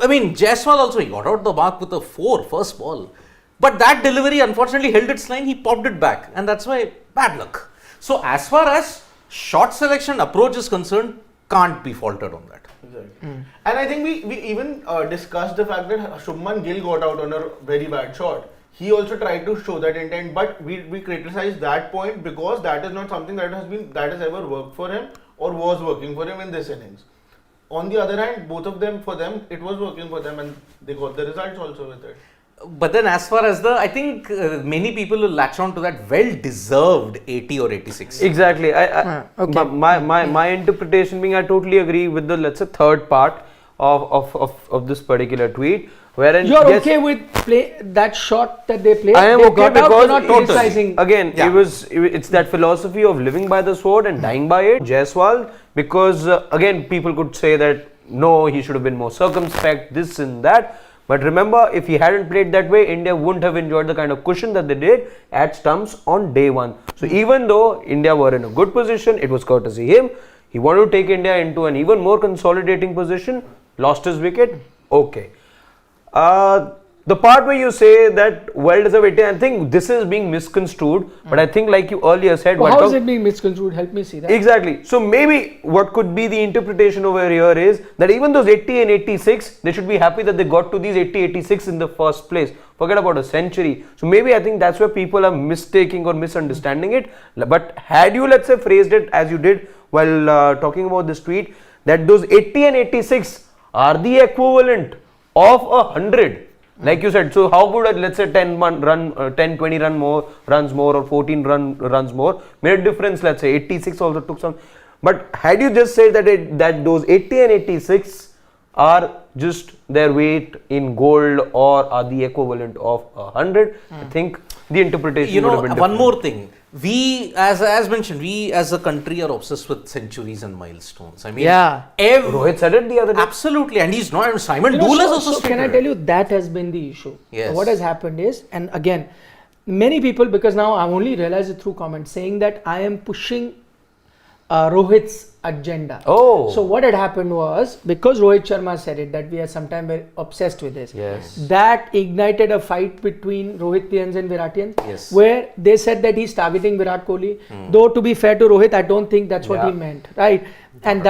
I mean, Jaiswal also, he got out the mark with a 4, first ball. But that delivery unfortunately held its line, he popped it back. And that's why bad luck. So, as far as shot selection approach is concerned, can't be faulted on that. Exactly. And I think we even discussed the fact that Shubman Gill got out on a very bad shot. He also tried to show that intent, but we criticized that point because that is not something that has ever worked for him or was working for him in this innings. On the other hand, both of them, for them, it was working for them and they got the results also with it. But then as far as I think many people will latch on to that well-deserved 80 or 86. Exactly. Okay. My interpretation being, I totally agree with the, let's say, third part of this particular tweet. Wherein You're okay with that shot that they played? I am They okay got out, because you're not criticizing. again, Yeah. it's that philosophy of living by the sword and dying by it. Jaiswal, because again, people could say that no, he should have been more circumspect, this and that. But remember, if he hadn't played that way, India wouldn't have enjoyed the kind of cushion that they did at stumps on day one. So even though India were in a good position, it was courtesy him. He wanted to take India into an even more consolidating position, lost his wicket, okay. The part where you say that well-deserved 80, I think this is being misconstrued, but I think like you earlier said... Well, how is it being misconstrued? Help me see that. Exactly. So maybe what could be the interpretation over here is that even those 80 and 86, they should be happy that they got to these 80, 86 in the first place. Forget about a century. So maybe I think that's where people are mistaking or misunderstanding it. But had you, let's say, phrased it as you did while talking about this tweet, that those 80 and 86 are the equivalent of 100. Like you said, so how would let's say 10 20 runs more or 14 runs more made a difference? Let's say 86 also took some, but had you just said that those 80 and 86 are just their weight in gold or are the equivalent of 100, I think the interpretation would have been different. One more thing. We, as mentioned, we as a country are obsessed with centuries and milestones. I mean, Rohit said it the other day. Absolutely, and he's not. Simon You know, Dool has so also can I stated tell you that has been the issue? Yes. What has happened is, and again, many people, because now I've only realized it through comments, saying that I am pushing Rohit's agenda. Oh. So what had happened was, because Rohit Sharma said it, that we are sometimes very obsessed with this. Yes. That ignited a fight between Rohitians and Viratians, Yes. where they said that he's targeting Virat Kohli. Though to be fair to Rohit, I don't think that's what he meant, right? And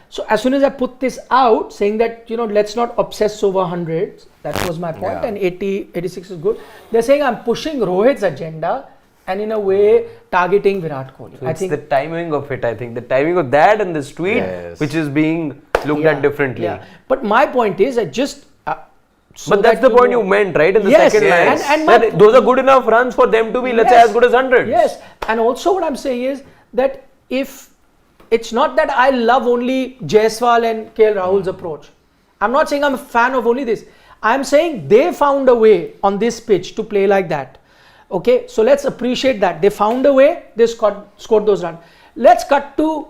so as soon as I put this out, saying that, let's not obsess over hundreds, that was my point, and 80, 86 is good. They're saying I'm pushing Rohit's agenda and in a way targeting Virat Kohli. So I think the timing of it, I think the timing of that and this tweet, which is being looked at differently. Yeah. But my point is, I just... but that's the point you meant, right? In the second line. And those are good enough runs for them to be, let's say, as good as 100. Yes. And also what I'm saying is that if it's not that I love only Jaiswal and KL Rahul's approach. I'm not saying I'm a fan of only this. I'm saying they found a way on this pitch to play like that. Okay, so let's appreciate that. They found a way, they scored those runs. Let's cut to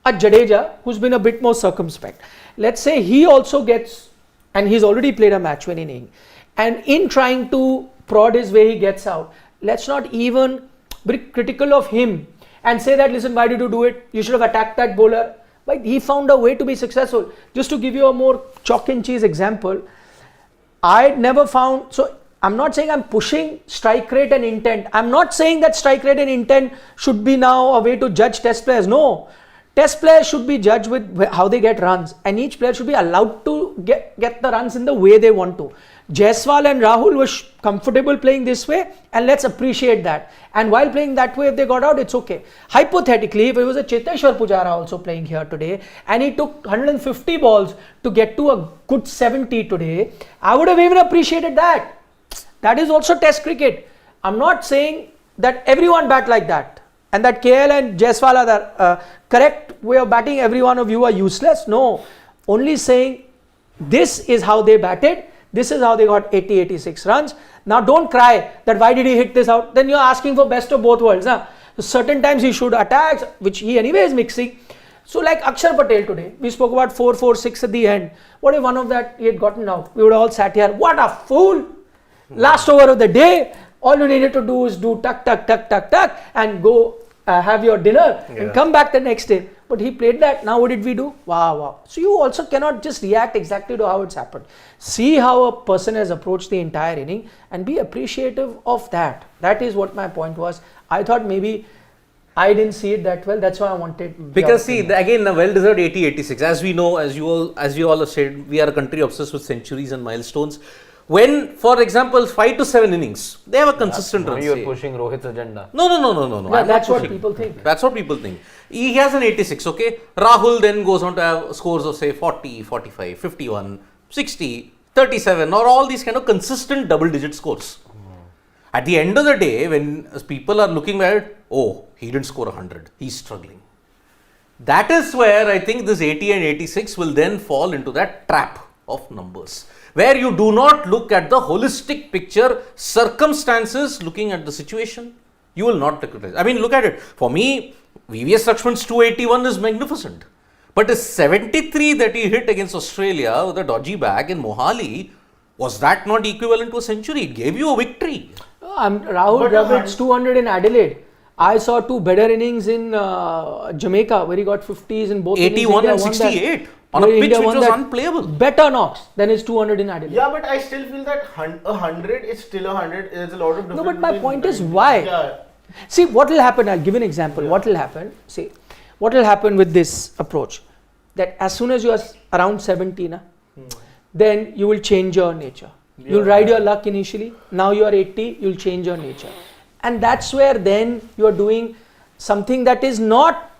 a Jadeja who's been a bit more circumspect. Let's say he also gets, and he's already played a match winning inning, and in trying to prod his way he gets out. Let's not even be critical of him and say that, listen, why did you do it? You should have attacked that bowler. But he found a way to be successful. Just to give you a more chalk and cheese example, I never found, so I'm not saying I'm pushing strike rate and intent. I'm not saying that strike rate and intent should be now a way to judge test players. No. Test players should be judged with how they get runs, and each player should be allowed to get the runs in the way they want to. Jaiswal and Rahul were comfortable playing this way, and let's appreciate that. And while playing that way, if they got out, it's okay. Hypothetically, if it was a Cheteshwar Pujara also playing here today, and he took 150 balls to get to a good 70 today, I would have even appreciated that. That is also test cricket. I'm not saying that everyone bat like that, and that KL and Jaiswal are the correct way of batting, every one of you are useless. No, only saying this is how they batted, this is how they got 80, 86 runs. Now don't cry that why did he hit this out, then you're asking for best of both worlds. Huh? So certain times he should attack, which he anyway is mixing. So like Axar Patel today, we spoke about 4, 4, 6 at the end. What if one of that he had gotten out? We would have all sat here, what a fool! Last over of the day, all you needed to do is do tuck, tuck, tuck, tuck, tuck and go have your dinner and come back the next day. But he played that. Now what did we do? Wow, wow. So you also cannot just react exactly to how it's happened. See how a person has approached the entire inning and be appreciative of that. That is what my point was. I thought maybe I didn't see it that well. That's why I wanted. Because see, again, a well-deserved 80-86. As we know, as you all have said, we are a country obsessed with centuries and milestones. When, for example, 5 to 7 innings, they have a consistent run. You're pushing Rohit's agenda. No. Yeah, that's what people think. That's what people think. He has an 86, okay? Rahul then goes on to have scores of say 40, 45, 51, 60, 37 or all these kind of consistent double-digit scores. At the end of the day, when people are looking at it, oh, he didn't score 100, he's struggling. That is where I think this 80 and 86 will then fall into that trap of numbers, where you do not look at the holistic picture, circumstances, looking at the situation, you will not recognize. I mean, look at it. For me, VVS Lakshman's 281 is magnificent. But his 73 that he hit against Australia with a dodgy bag in Mohali, was that not equivalent to a century? It gave you a victory. Rahul Dravid's 200 in Adelaide. I saw 2 better innings in Jamaica where he got 50s in both 81 innings. and 68 on a pitch which was unplayable. Better knocks than his 200 in Adelaide. Yeah, but I still feel that 100 is still 100. There's a lot of difference. No, but my between point is 90. why? Yeah. See, what will happen, I'll give an example. Yeah. What will happen? See, what will happen with this approach? That as soon as you are around 70, then you will change your nature. You'll ride your luck initially. Now you are 80, you'll change your nature. And that's where then you are doing something that is not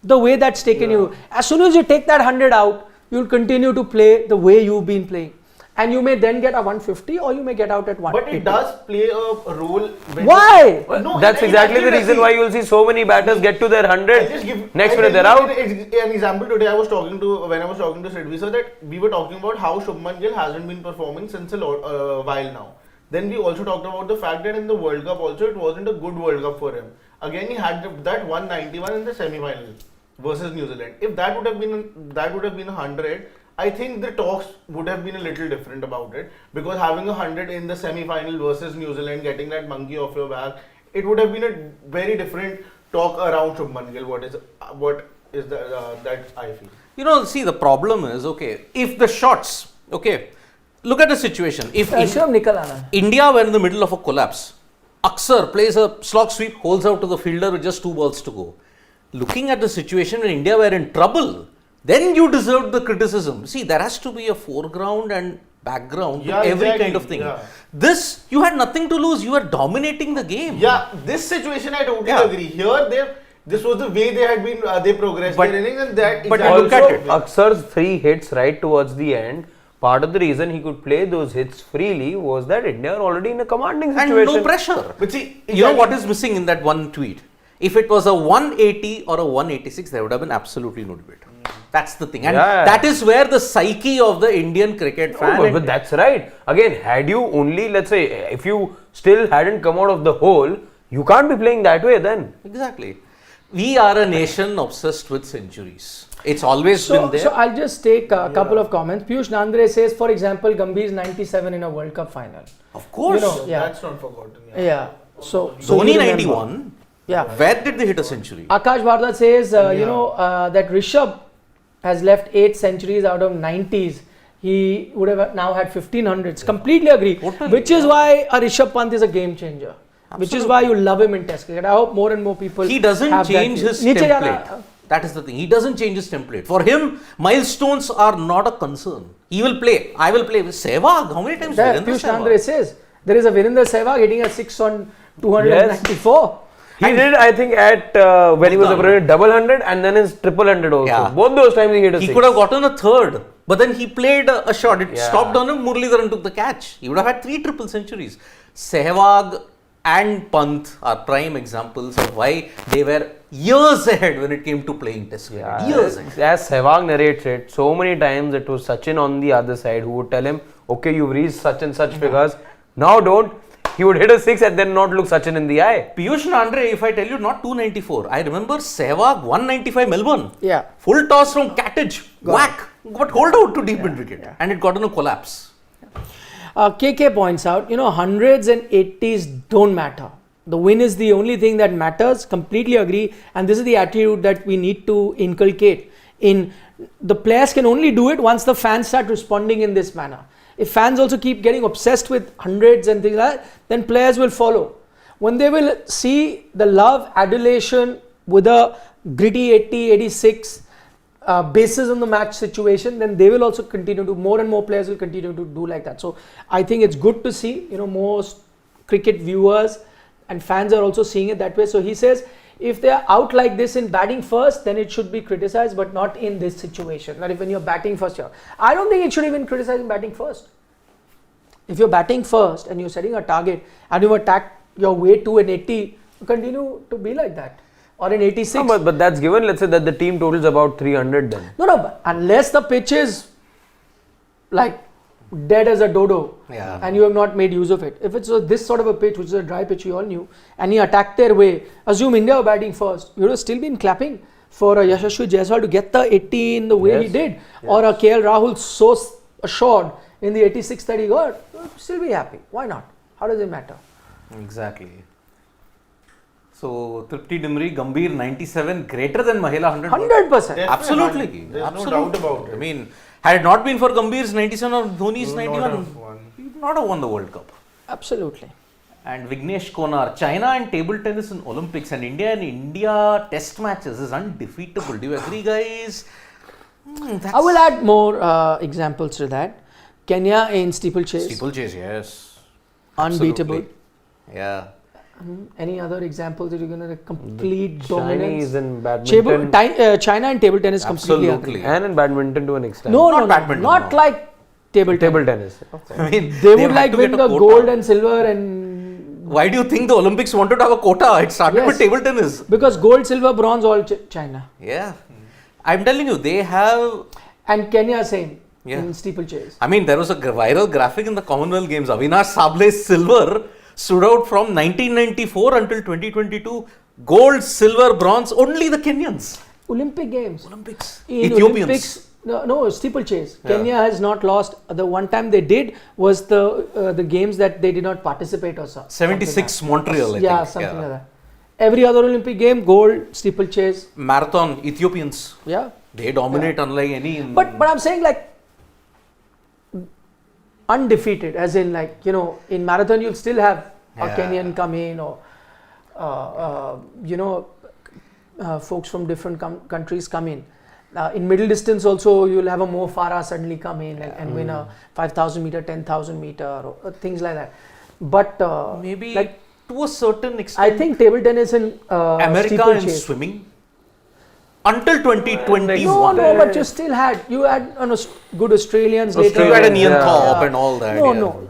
the way that's taken you. As soon as you take that 100 out, you'll continue to play the way you've been playing. And you may then get a 150 or you may get out at 180. But it does play a role. Why? Well, that's exactly the reason why you'll see so many batters get to their 100. Next minute they're out. An example today when I was talking to Sidvi sir, that we were talking about how Shubman Gill hasn't been performing since a while now. Then we also talked about the fact that in the World Cup also it wasn't a good World Cup for him. Again he had that 191 in the semi-final versus New Zealand. If that would have been 100, I think the talks would have been a little different about it, because having 100 in the semi-final versus New Zealand, getting that monkey off your back, it would have been a very different talk around Shubman Gill. What is that I feel. You know, see, the problem is, okay, if the shots, okay, look at the situation. If India were in the middle of a collapse, Axar plays a slog sweep, holds out to the fielder with just 2 balls to go. Looking at the situation when India were in trouble, then you deserve the criticism. See, there has to be a foreground and background to every kind of thing. Yeah. This, you had nothing to lose. You were dominating the game. Yeah, this situation I totally agree. Here, this was the way they had been, they progressed their innings, and that. But also, look at it. Axar's 3 hits right towards the end. Part of the reason he could play those hits freely was that India are already in a commanding situation. And no pressure. But see, you know what is missing in that one tweet? If it was a 180 or a 186, there would have been absolutely no debate. That's the thing. And that is where the psyche of the Indian cricket fan. But that's right. Again, had you only, let's say, if you still hadn't come out of the hole, you can't be playing that way then. Exactly. We are a nation obsessed with centuries. It's always been there. So I'll just take a couple of comments. Piyush Nandre says, for example, Gambhir's 97 in a World Cup final. Of course. That's not forgotten. Yeah. So Dhoni 91. Yeah. Where did they hit a century? Akash Bharda says, that Rishabh has left 8 centuries out of 90s. He would have now had 1500s. Completely agree. Totally. Which is why a Rishabh Pant is a game changer. Absolutely. Which is why you love him in Test cricket. I hope more and more people. He doesn't change his template. That is the thing. He doesn't change his template. For him, milestones are not a concern. He will play. I will play with Sehwag. How many times Virendra Piyush Nandre says there is a Virendra Sehwag hitting a 6 on 294. He did, I think, at when he was approaching double 100 and then his triple 100 also. Yeah. Both those times he hit a 6. He could have gotten a third, but then he played a shot. It stopped on him. Muralidharan took the catch. He would have had 3 triple centuries. Sehwag and Pant are prime examples of why they were years ahead when it came to playing Test cricket. Years ahead. As Sehwag narrates it, so many times it was Sachin on the other side who would tell him, okay, you've reached such and such figures, now don't. He would hit a 6 and then not look Sachin in the eye. Piyush Nandre, if I tell you, not 294. I remember Sehwag 195 Melbourne. Yeah. Full toss from Cattage. Whack. But hold out to deep mid wicket. And it got in a collapse. KK points out, hundreds and 80s don't matter. The win is the only thing that matters. Completely agree. And this is the attitude that we need to inculcate. The players can only do it once the fans start responding in this manner. If fans also keep getting obsessed with hundreds and things like that, then players will follow. When they will see the love, adulation with a gritty 80, 86 basis on the match situation, then they will also continue to, more and more players will continue to do like that. So I think it's good to see, most cricket viewers and fans are also seeing it that way. So he says, if they are out like this in batting first, then it should be criticized, but not in this situation. That if when you're batting first, I don't think it should even criticize in batting first. If you're batting first and you're setting a target and you attack your way to an 80, continue to be like that. Or an 86. No, but that's given, let's say that the team totals about 300 then. No, but unless the pitch is like dead as a dodo and you have not made use of it. If it's this sort of a pitch, which is a dry pitch, we all knew, and he attacked their way, assume India were batting first, you would have still been clapping for a Yashasvi Jaiswal to get the 80 in the way he did, or a KL Rahul so assured in the 86 that he got, you would still be happy. Why not? How does it matter? Exactly. So, Tripti Dimri, Gambhir 97, greater than Mahela 100? 100%. Absolutely. There's Absolutely. no doubt about it. I mean, had it not been for Gambhir's 97 or Dhoni's 91, he would not have won the World Cup. Absolutely. And Vignesh Konar, China and table tennis in Olympics and India test matches is undefeatable. Do you agree, guys? I will add more examples to that. Kenya in steeplechase. Steeplechase, yes. Unbeatable. Absolutely. Yeah. Any other examples that you're going to complete dominance? Chinese in badminton. China and table tennis completely agree. And in badminton to an extent. No, badminton, not no. like table tennis. I mean, They would had like to win get a the quota. gold and silver and... Why do you think the Olympics wanted to have a quota? It started Yes. with table tennis. Because gold, silver, bronze, all China. Yeah. I'm telling you, they have... And Kenya same Yeah. in steeplechase. I mean, there was a viral graphic in the Commonwealth Games. Avinash Sable's silver stood out from 1994 until 2022. Gold, silver, bronze, only the Kenyans. Olympic Games. Olympics. In Ethiopians. Olympics, no, steeplechase. Kenya has not lost. The one time they did was the games that they did not participate or so. 76 Montreal, I Yeah, think. something like that. Every other Olympic game, gold, steeplechase. Marathon, Ethiopians. Yeah. They dominate unlike any... But I'm saying like undefeated, as in like, in marathon you'll still have a Kenyan come in or, folks from different countries come in. In middle distance also you'll have a Mo Farah suddenly come in and win a 5,000 meter, 10,000 meter or things like that. But maybe like to a certain extent... I think table tennis and America in steeplechase. swimming until 2021. No, but you still had good Australians later. You had an Ian Yeah. Thorpe and all that. No.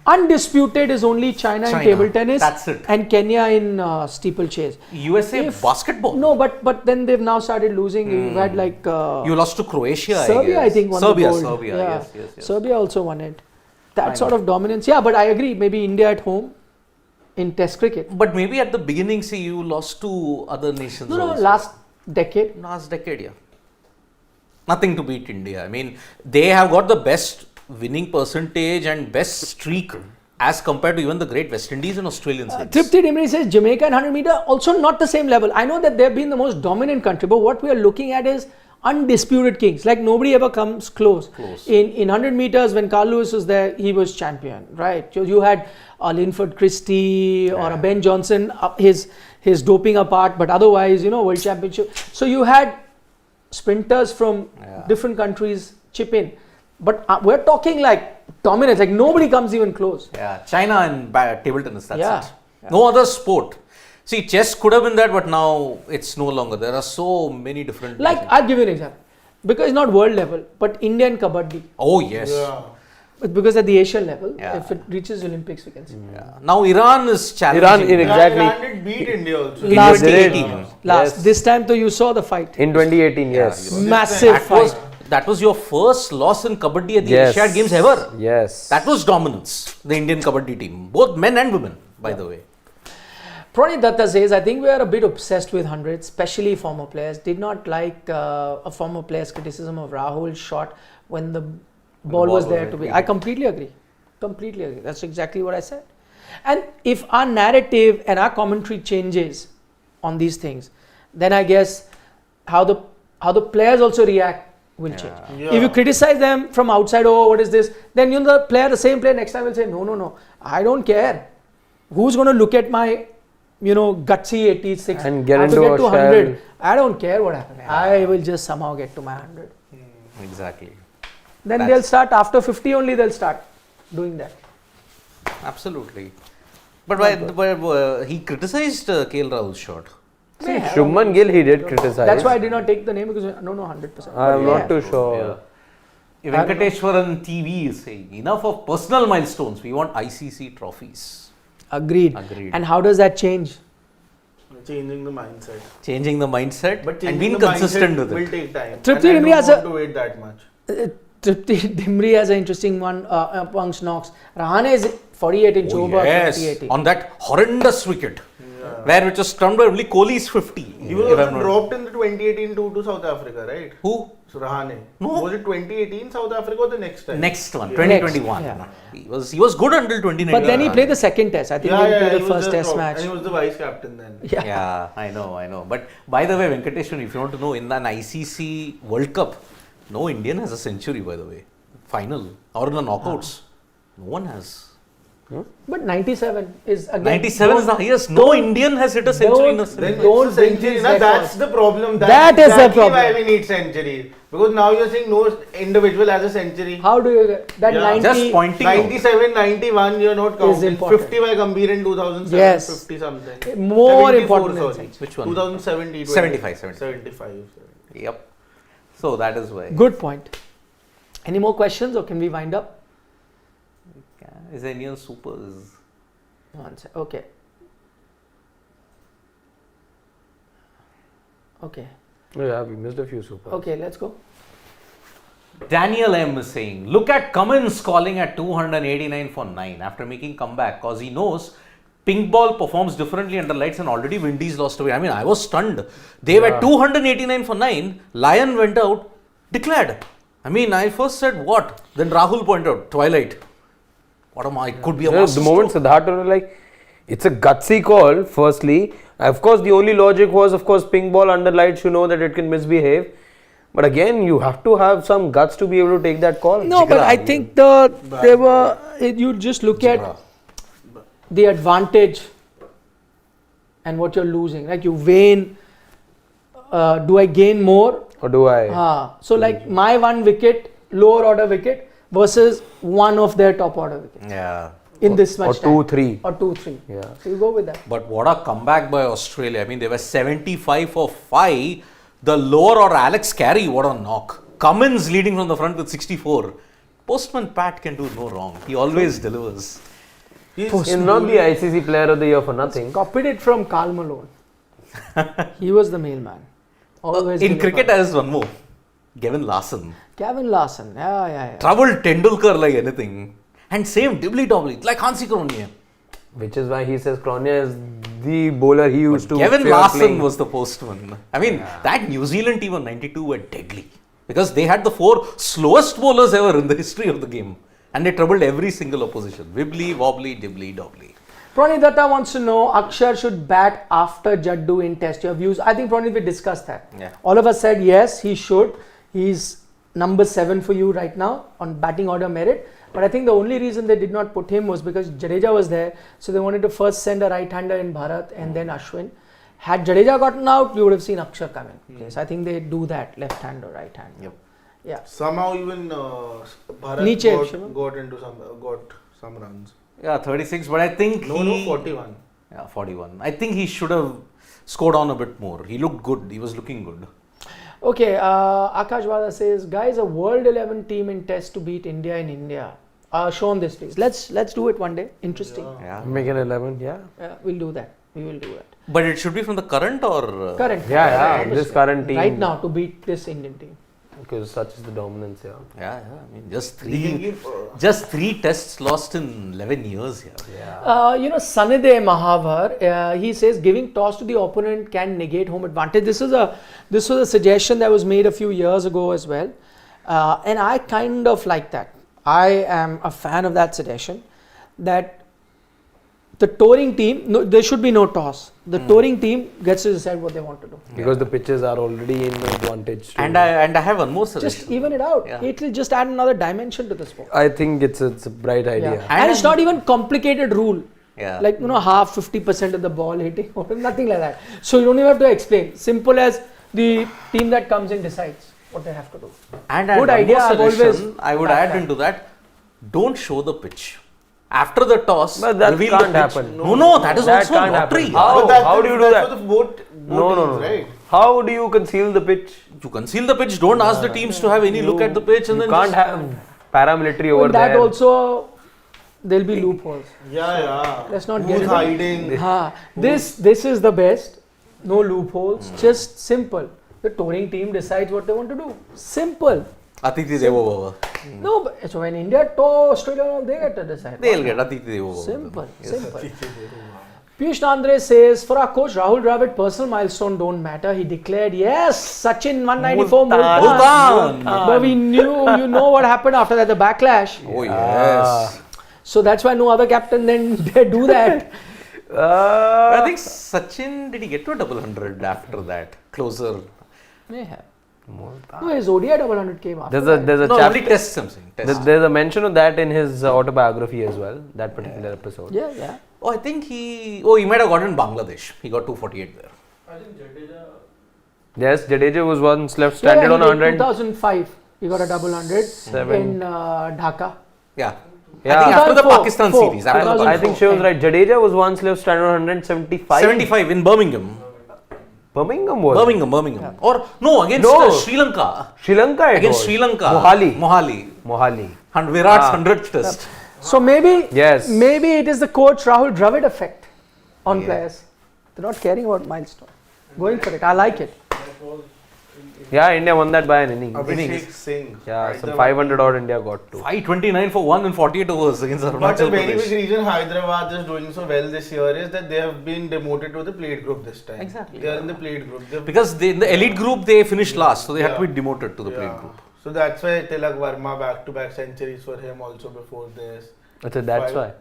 Undisputed is only China in table tennis. That's it. And Kenya in steeplechase. USA basketball. No, but then they've now started losing. You've had like You lost to Croatia, Serbia, I think, won the gold. Serbia, Yeah. yes. Serbia also won it. That sort of dominance. Yeah, but I agree. Maybe India at home in Test cricket. But maybe at the beginning, see, you lost to other nations. No, also. last decade. Last decade, yeah. Nothing to beat India. I mean, they have got the best winning percentage and best streak as compared to even the great West Indies and Australian sides. Tripti Dimri says Jamaica and 100 meter also not the same level. I know that they've been the most dominant country, but what we are looking at is undisputed kings. Like nobody ever comes close. In 100 meters, when Carl Lewis was there, he was champion, right? You had Linford Christie or a Ben Johnson, his doping apart, but otherwise, world championship. So you had sprinters from different countries chip in. But we're talking like dominance, like nobody comes even close. Yeah, China and table tennis, that's it. Yeah. No other sport. See, chess could have been that, but now it's no longer. There are so many different... Like, I'll give you an example. Because it's not world level, but Indian kabaddi. Oh, yes. Yeah. But because at the Asian level, Yeah. if it reaches Olympics, we can see. Yeah. Now Iran is challenging. Exactly. Iran did beat India also. In Last 2018. Yes. This time though you saw the fight. In 2018, yes. Massive fight. That was your first loss in kabaddi at the Yes. Asiad Games ever. Yes. That was dominance, the Indian kabaddi team. Both men and women, by the way. Pranit Datta says, I think we are a bit obsessed with 100, especially former players. Did not like a former player's criticism of Rahul's shot when the ball was there to be. I completely agree. Completely agree. That's exactly what I said. And if our narrative and our commentary changes on these things, then I guess how the players also react will change. Yeah. If you criticize them from outside, oh, what is this? Then the same player next time will say, no, I don't care. Who's going to look at my gutsy 86 And get I have to into get a to 100. shell. I don't care what happens. I will just somehow get to my 100. Exactly. Then That's- they'll start after 50 only. They'll start doing that. Absolutely. But he criticized KL Rahul's shot. See, Shubman Gill, he did criticize. That's why I did not take the name because I don't know 100%. I'm Yeah. not too sure. Yeah. Venkateshwaran TV is saying, enough of personal milestones. We want ICC trophies. Agreed. Agreed. And how does that change? Changing the mindset. Changing the mindset But and changing being the consistent mindset with will it. take time. Tripti And I Dimri don't has want a- to wait that much. Tripti Dimri has an interesting one amongst knocks. Rahane is 48 in Joburg. Yes, 2018. on that horrendous wicket. Where which was stunned by only Kohli's 50. He was if I'm also not- dropped in the 2018 tour to South Africa, right? Who? So Rahane. No. Was it 2018 South Africa or the next time? Next one, Yeah. 2021. Next, He was good until 2019. But then he played the second test. I think he played he the was first just test dropped. match. And he was the vice captain then. Yeah. Yeah, I know. But by the way, Venkateshwar, if you want to know, in an ICC World Cup, no Indian has a century, by the way. Final or in the knockouts. No one has. But 97 is again. 97 is the highest. No Indian has hit a century in a don't- Then series. Don't it's a bring century. these Now that's records. the problem. That is the exactly problem. why we need centuries. Because now you're saying no individual has a century. How do you get that Yeah. 90? Just pointing out. 97, 91, you're not counting. important. 50 by Gambhir in 2007, Yes. 50 something. More 74, important than sorry. century. Which one? 2070. 75. 75. Yep. So that is why. Good point. Any more questions or can we wind up? Is Indian supers? One sec. Okay. Okay. Oh, yeah, we missed a few super. Okay, let's go. Daniel M is saying, look at Cummins calling at 289 for 9 after making comeback because he knows pink ball performs differently under lights and already Windies lost away. I mean, I was stunned. They were 289 for 9. Lion went out, declared. I mean, I first said what? Then Rahul pointed out, Twilight. What am I? Could be a The master moment stroke. Siddharth was like, it's a gutsy call, firstly. Of course, the only logic was, of course, pink ball under lights, you know that it can misbehave. But again, you have to have some guts to be able to take that call. No, but I think you just look at the advantage and what you're losing. Like you gain, do I gain more? Or do I? So like my one wicket, lower order wicket versus one of their top order wickets Yeah. in this much Or time. 2-3. Or 2-3. Yeah. So you go with that. But what a comeback by Australia. I mean, they were 75 for 5. The lower or Alex Carey, what a knock. Cummins leading from the front with 64. Postman Pat can do no wrong. He always delivers. He's not the ICC player of the year for nothing. Copied it from Karl Malone. He was the mailman. Always In delivered. cricket, there's one more. Gavin Larson. Gavin Larson. Yeah. Troubled Tendulkar like anything. And same dibbly-dobbly, like Hansi Cronje. Which is why he says Cronje is the bowler he used to Gavin fear Larson playing. was the postman. I mean, that New Zealand team of 92 were deadly. Because they had the 4 slowest bowlers ever in the history of the game. And they troubled every single opposition. Wibbly, wobbly, dibbly, dobbly. Pranit Datta wants to know Axar should bat after Jaddu in test. Your views? I think Pranit, we discussed that. Yeah. All of us said yes, he should. He's number 7 for you right now on batting order merit. But I think the only reason they did not put him was because Jadeja was there. So they wanted to first send a right-hander in Bharat and then Ashwin. Had Jadeja gotten out, you would have seen Axar come in. Okay, so I think they do that, left hand or right hand. Yep. Yeah. Somehow even Bharat Niche, got some runs. Yeah, 36, but I think No, 41. Yeah, 41. I think he should have scored on a bit more. He looked good. He was looking good. Okay, Akash Vada says, guys, a World 11 team in test to beat India in India. Show on this, please. Let's do it one day. Interesting. Yeah. Make an 11, yeah. We'll do that. We will do that. But it should be from the current or... Current. Yeah, this current team. Right now to beat this Indian team. Because such is the dominance, yeah. Yeah. I mean, just three tests lost in 11 years here. Sanide Mahavar, he says giving toss to the opponent can negate home advantage. This was a suggestion that was made a few years ago as well, and I kind of like that. I am a fan of that suggestion. That the touring team, there should be no toss. The touring team gets to decide what they want to do. Because the pitches are already in advantage. And I have one more suggestion. Just even it out. Yeah. It will just add another dimension to the sport. I think it's a bright idea. And it's not even complicated rule. Yeah. Like, half, 50% of the ball hitting, or nothing like that. So you don't even have to explain. Simple as the team that comes in decides what they have to do. And Good one idea, more I've always suggestion I would backed add that. into that: don't show the pitch. After the toss, But that reveal can't the pitch. happen. No, that is That also can't lottery. happen. yeah. How? But do you do that's that? for the both No, teams, right? How do you conceal the pitch? You conceal the pitch. Don't ask the teams to have any look at the pitch, and You then can't just- have paramilitary Well, over that there. also, there'll be loopholes. Yeah. Let's not Who's get into- hiding? This is the best. No loopholes. Just simple. The touring team decides what they want to do. Simple. Atiti Devo Bhava. No, but so when India tour Australia, they get to decide. They'll get Atiti Devo Bhava. Simple. Piyush Nandre says, for our coach Rahul Dravid, personal milestone don't matter. He declared, yes, Sachin 194 Multan. But we knew, what happened after that, the backlash. Oh yes. So that's why no other captain then dare do that. I think Sachin, did he get to a double 100 after that? Closer. May have. No, his ODI double 100 came after. There's a No, chapter. only tests I'm saying. Tests. There's a mention of that in his autobiography as well. That particular episode. Yeah. Oh, I think he might have gotten Bangladesh. He got 248 there. Yes, Jadeja was once left stranded on he did 100. 2005. He got a double 100 in Dhaka. Yeah. Yeah. I think after the 2004, Pakistan four. series. After the I think she was right. Jadeja was once left stranded on 175. 75 in Birmingham. Birmingham was. Birmingham. Or no, against Sri Lanka. Sri Lanka. Against Sri Lanka. Mohali. And Virat's 100th test. So maybe Yes. it is the coach Rahul Dravid effect on players. They're not caring about milestone. Going for it. I like it. Yeah, India won that by an innings. Abhishek Singh. Yeah, some 500 odd India got to. 529 for 1 in 48 overs against But Arunachal a very big Pradesh. reason Hyderabad is doing so well this year is that they have been demoted to the plate group this time. Exactly. They are in the plate group. Because in the elite group they finished last, so they had to Yeah. be demoted to the plate Yeah. group. So that's why Tilak Verma back-to-back centuries for him also before this. Achha, that's why.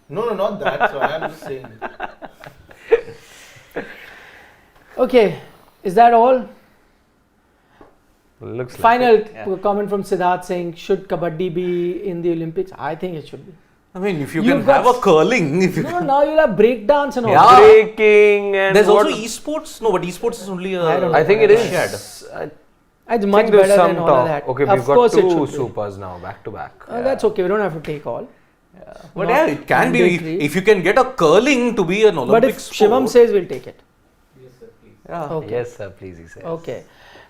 No, not that's why. I'm just saying. Okay. Is that all? Looks like Final comment from Siddharth saying, should Kabaddi be in the Olympics? I think it should be. I mean, if you You've can got have a curling, if you No, now you'll have breakdance and all. Yeah. breaking and there's what, also esports. No, but esports is only I don't a know. I think it Olympiad. is. It's I much think there's better some than all talk. of that. Okay, of we've got course it two should be. supers now back to back. That's okay. We don't have to take all. But Not yeah, it can be. mandatory. If you can get a curling to be an But Olympic if sport. Shivam says, we'll take it. Yeah. Okay. Yes, sir, please, he says. Okay.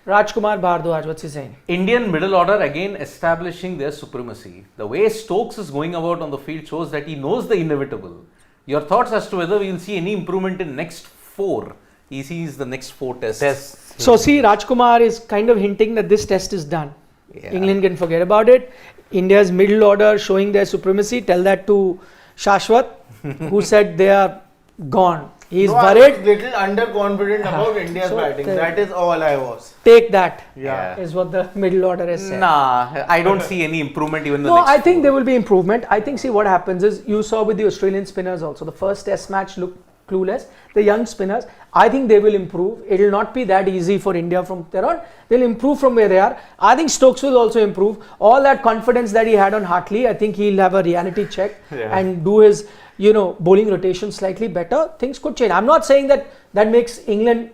Rajkumar Bhardwaj, what's he saying? Indian middle order again establishing their supremacy. The way Stokes is going about on the field shows that he knows the inevitable. Your thoughts as to whether we will see any improvement in next 4? He sees the next 4 tests. So see, Rajkumar is kind of hinting that this test is done. Yeah. England can forget about it. India's middle order showing their supremacy. Tell that to Shashwat, who said they are gone. He's I was worried. little underconfident about India's So batting. the- That is all I was. Take that. Yeah. Is what the middle order has said. Nah, I don't see any improvement even in the No, next I think 4. there will be improvement. I think, see, what happens is you saw with the Australian spinners also. The first test match looked clueless. The young spinners, I think they will improve. It will not be that easy for India from there on. They'll improve from where they are. I think Stokes will also improve. All that confidence that he had on Hartley, I think he'll have a reality check and do his, bowling rotation slightly better. Things could change. I'm not saying that makes England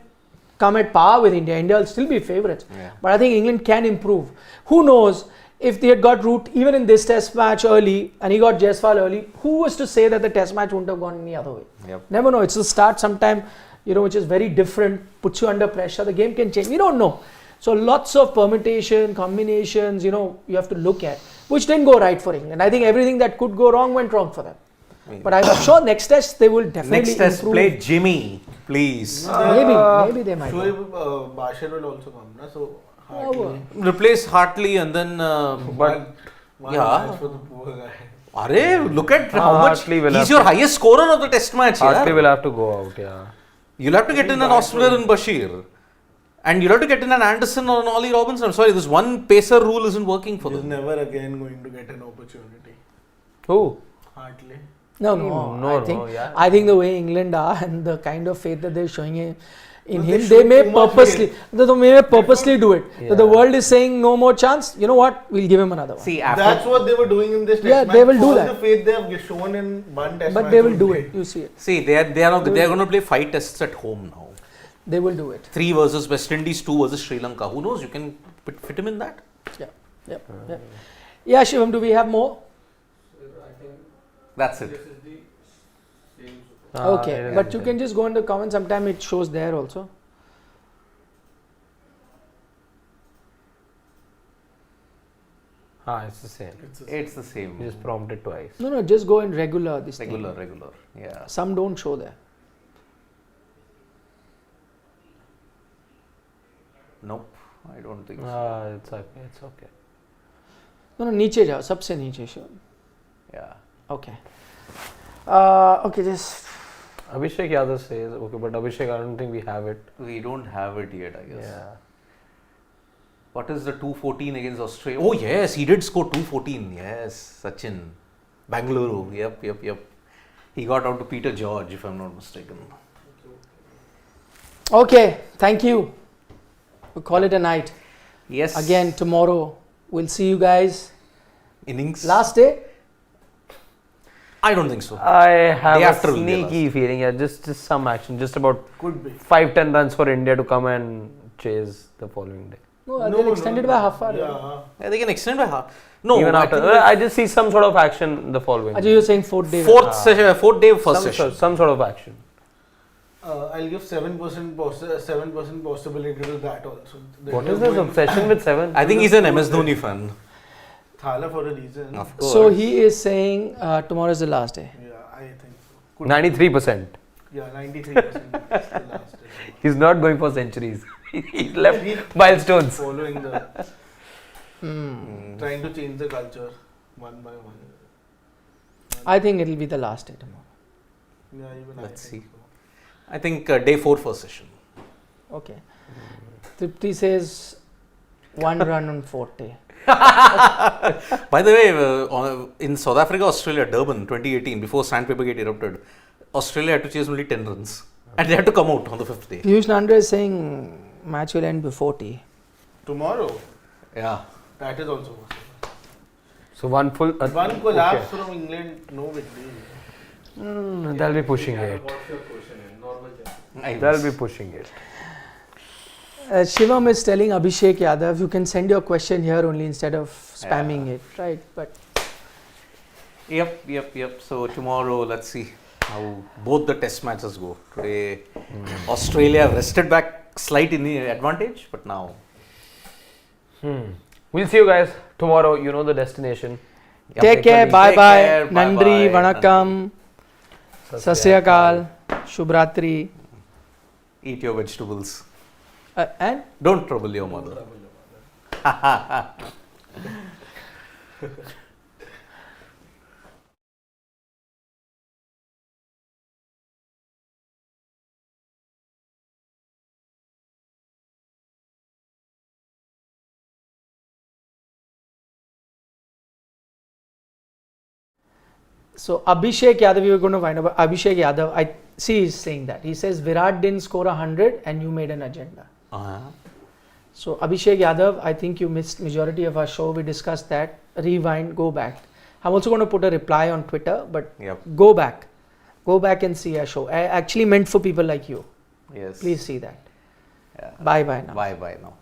come at par with India. India will still be favourites. Yeah. But I think England can improve. Who knows? If they had got Root even in this test match early and he got Jaiswal early, who was to say that the test match wouldn't have gone any other way? Yep. Never know. It's the start sometime, which is very different, puts you under pressure. The game can change. We don't know. So lots of permutation, combinations, you have to look at, which didn't go right for England. I think everything that could go wrong went wrong for them. But I'm sure next test they will definitely Next test, improve. play Jimmy, please. Maybe they might. Shoaib Bashir will also come. Na? So Hartley. Replace Hartley and then. One yeah. match for the poor guy. Arey, look at how much. Hartley will He's have your to- highest scorer of the test match. Hartley Yeah? will have to go out, yeah. You'll have to get in an Australian Bashir. And you'll have to get in an Anderson or an Ollie Robinson. I'm sorry, this one pacer rule isn't working for He's them. never again going to get an opportunity. Who? No, No, I think yeah. I think the way England are and the kind of faith that they're showing in No, him, they they show may too much purposely, faith. they may purposely do it. Yeah. So the world is saying no more chance. You know what? We'll give him another one. See, after That's what they were doing in this test Yeah, match. they will do All that. the faith they have shown in one test But match they will do only. it. You see it. see they're going to play 5 tests at home now. They will do it. 3 versus West Indies, 2 versus Sri Lanka. Who knows? You can fit him in that. Yeah. Yeah. Yeah. Yeah, Shivam, do we have more? That's it. Okay, but you can just go in the comments. Sometime it shows there also. It's the same. It's the same. You just prompted twice. No, just go in regular. This thing. Regular. Yeah. Some don't show there. Nope. I don't think so. It's okay. It's okay. No, नीचे जाओ, सबसे नीचे Shivam. Yeah. Okay. Okay, just. Abhishek Yadav says, okay, but Abhishek, I don't think we have it. We don't have it yet, I guess. Yeah. What is the 214 against Australia? Oh, yes, he did score 214. Yes, Sachin. Bangalore. Yep. He got out to Peter George, if I'm not mistaken. Okay, thank you. We'll call it a night. Yes. Again, tomorrow. We'll see you guys. Innings? Last day? I don't think so. I have Day a after will be sneaky feeling, just some action, just about Could be. 5-10 runs for India to come and chase the following day. No, they'll extend it by half hour. Yeah. Yeah, they can extend by half. No, Even I after, think I just see some sort of action the following Ajay, day. you're saying fourth day. fourth day, first session. Some sort of action. I'll give 7% possibility to that also. What is this obsession with 7? I think he's an MS Dhoni fan. Thala for a reason. Of course. So he is saying tomorrow is the last day. Yeah, I think so. Could 93%. Yeah, 93% is the last day. He's not going for centuries. He's left milestones. Following the trying to change the culture one by one. I think it'll be the last day tomorrow. Yeah, even Let's I think see. so. I think day 4 first session. Okay. Tripti says 1 run on fourth day. By the way, in South Africa, Australia, Durban 2018, before Sandpapergate erupted, Australia had to chase only 10 runs. And they had to come out on the 5th day. Piyush Nandra is saying match will end before tea. Tomorrow, Yeah. that is also possible. So one full. One collapse from England, no big deal. They'll be pushing it. I They'll guess. be pushing it. Shivam is telling Abhishek Yadav, you can send your question here only instead of spamming it, right? But Yep. So tomorrow, let's see how both the test matches go. Today, Australia rested back slight in the advantage, but now. We'll see you guys tomorrow. You know the destination. take care, Take bye bye, care, Nandri, bye-bye, Vanakkam, Sasyakal, Shubhratri, Eat your vegetables. and Don't trouble your mother. so Abhishek Yadav, we were going to find out Abhishek Yadav. I see he's saying that. He says Virat didn't score 100 and you made an agenda. So Abhishek Yadav, I think you missed majority of our show. We discussed that. Rewind, go back. I'm also going to put a reply on Twitter, but Yep. go back and see our show. I actually meant for people like you. Yes. Please see that. Yeah. Bye bye now. Bye now.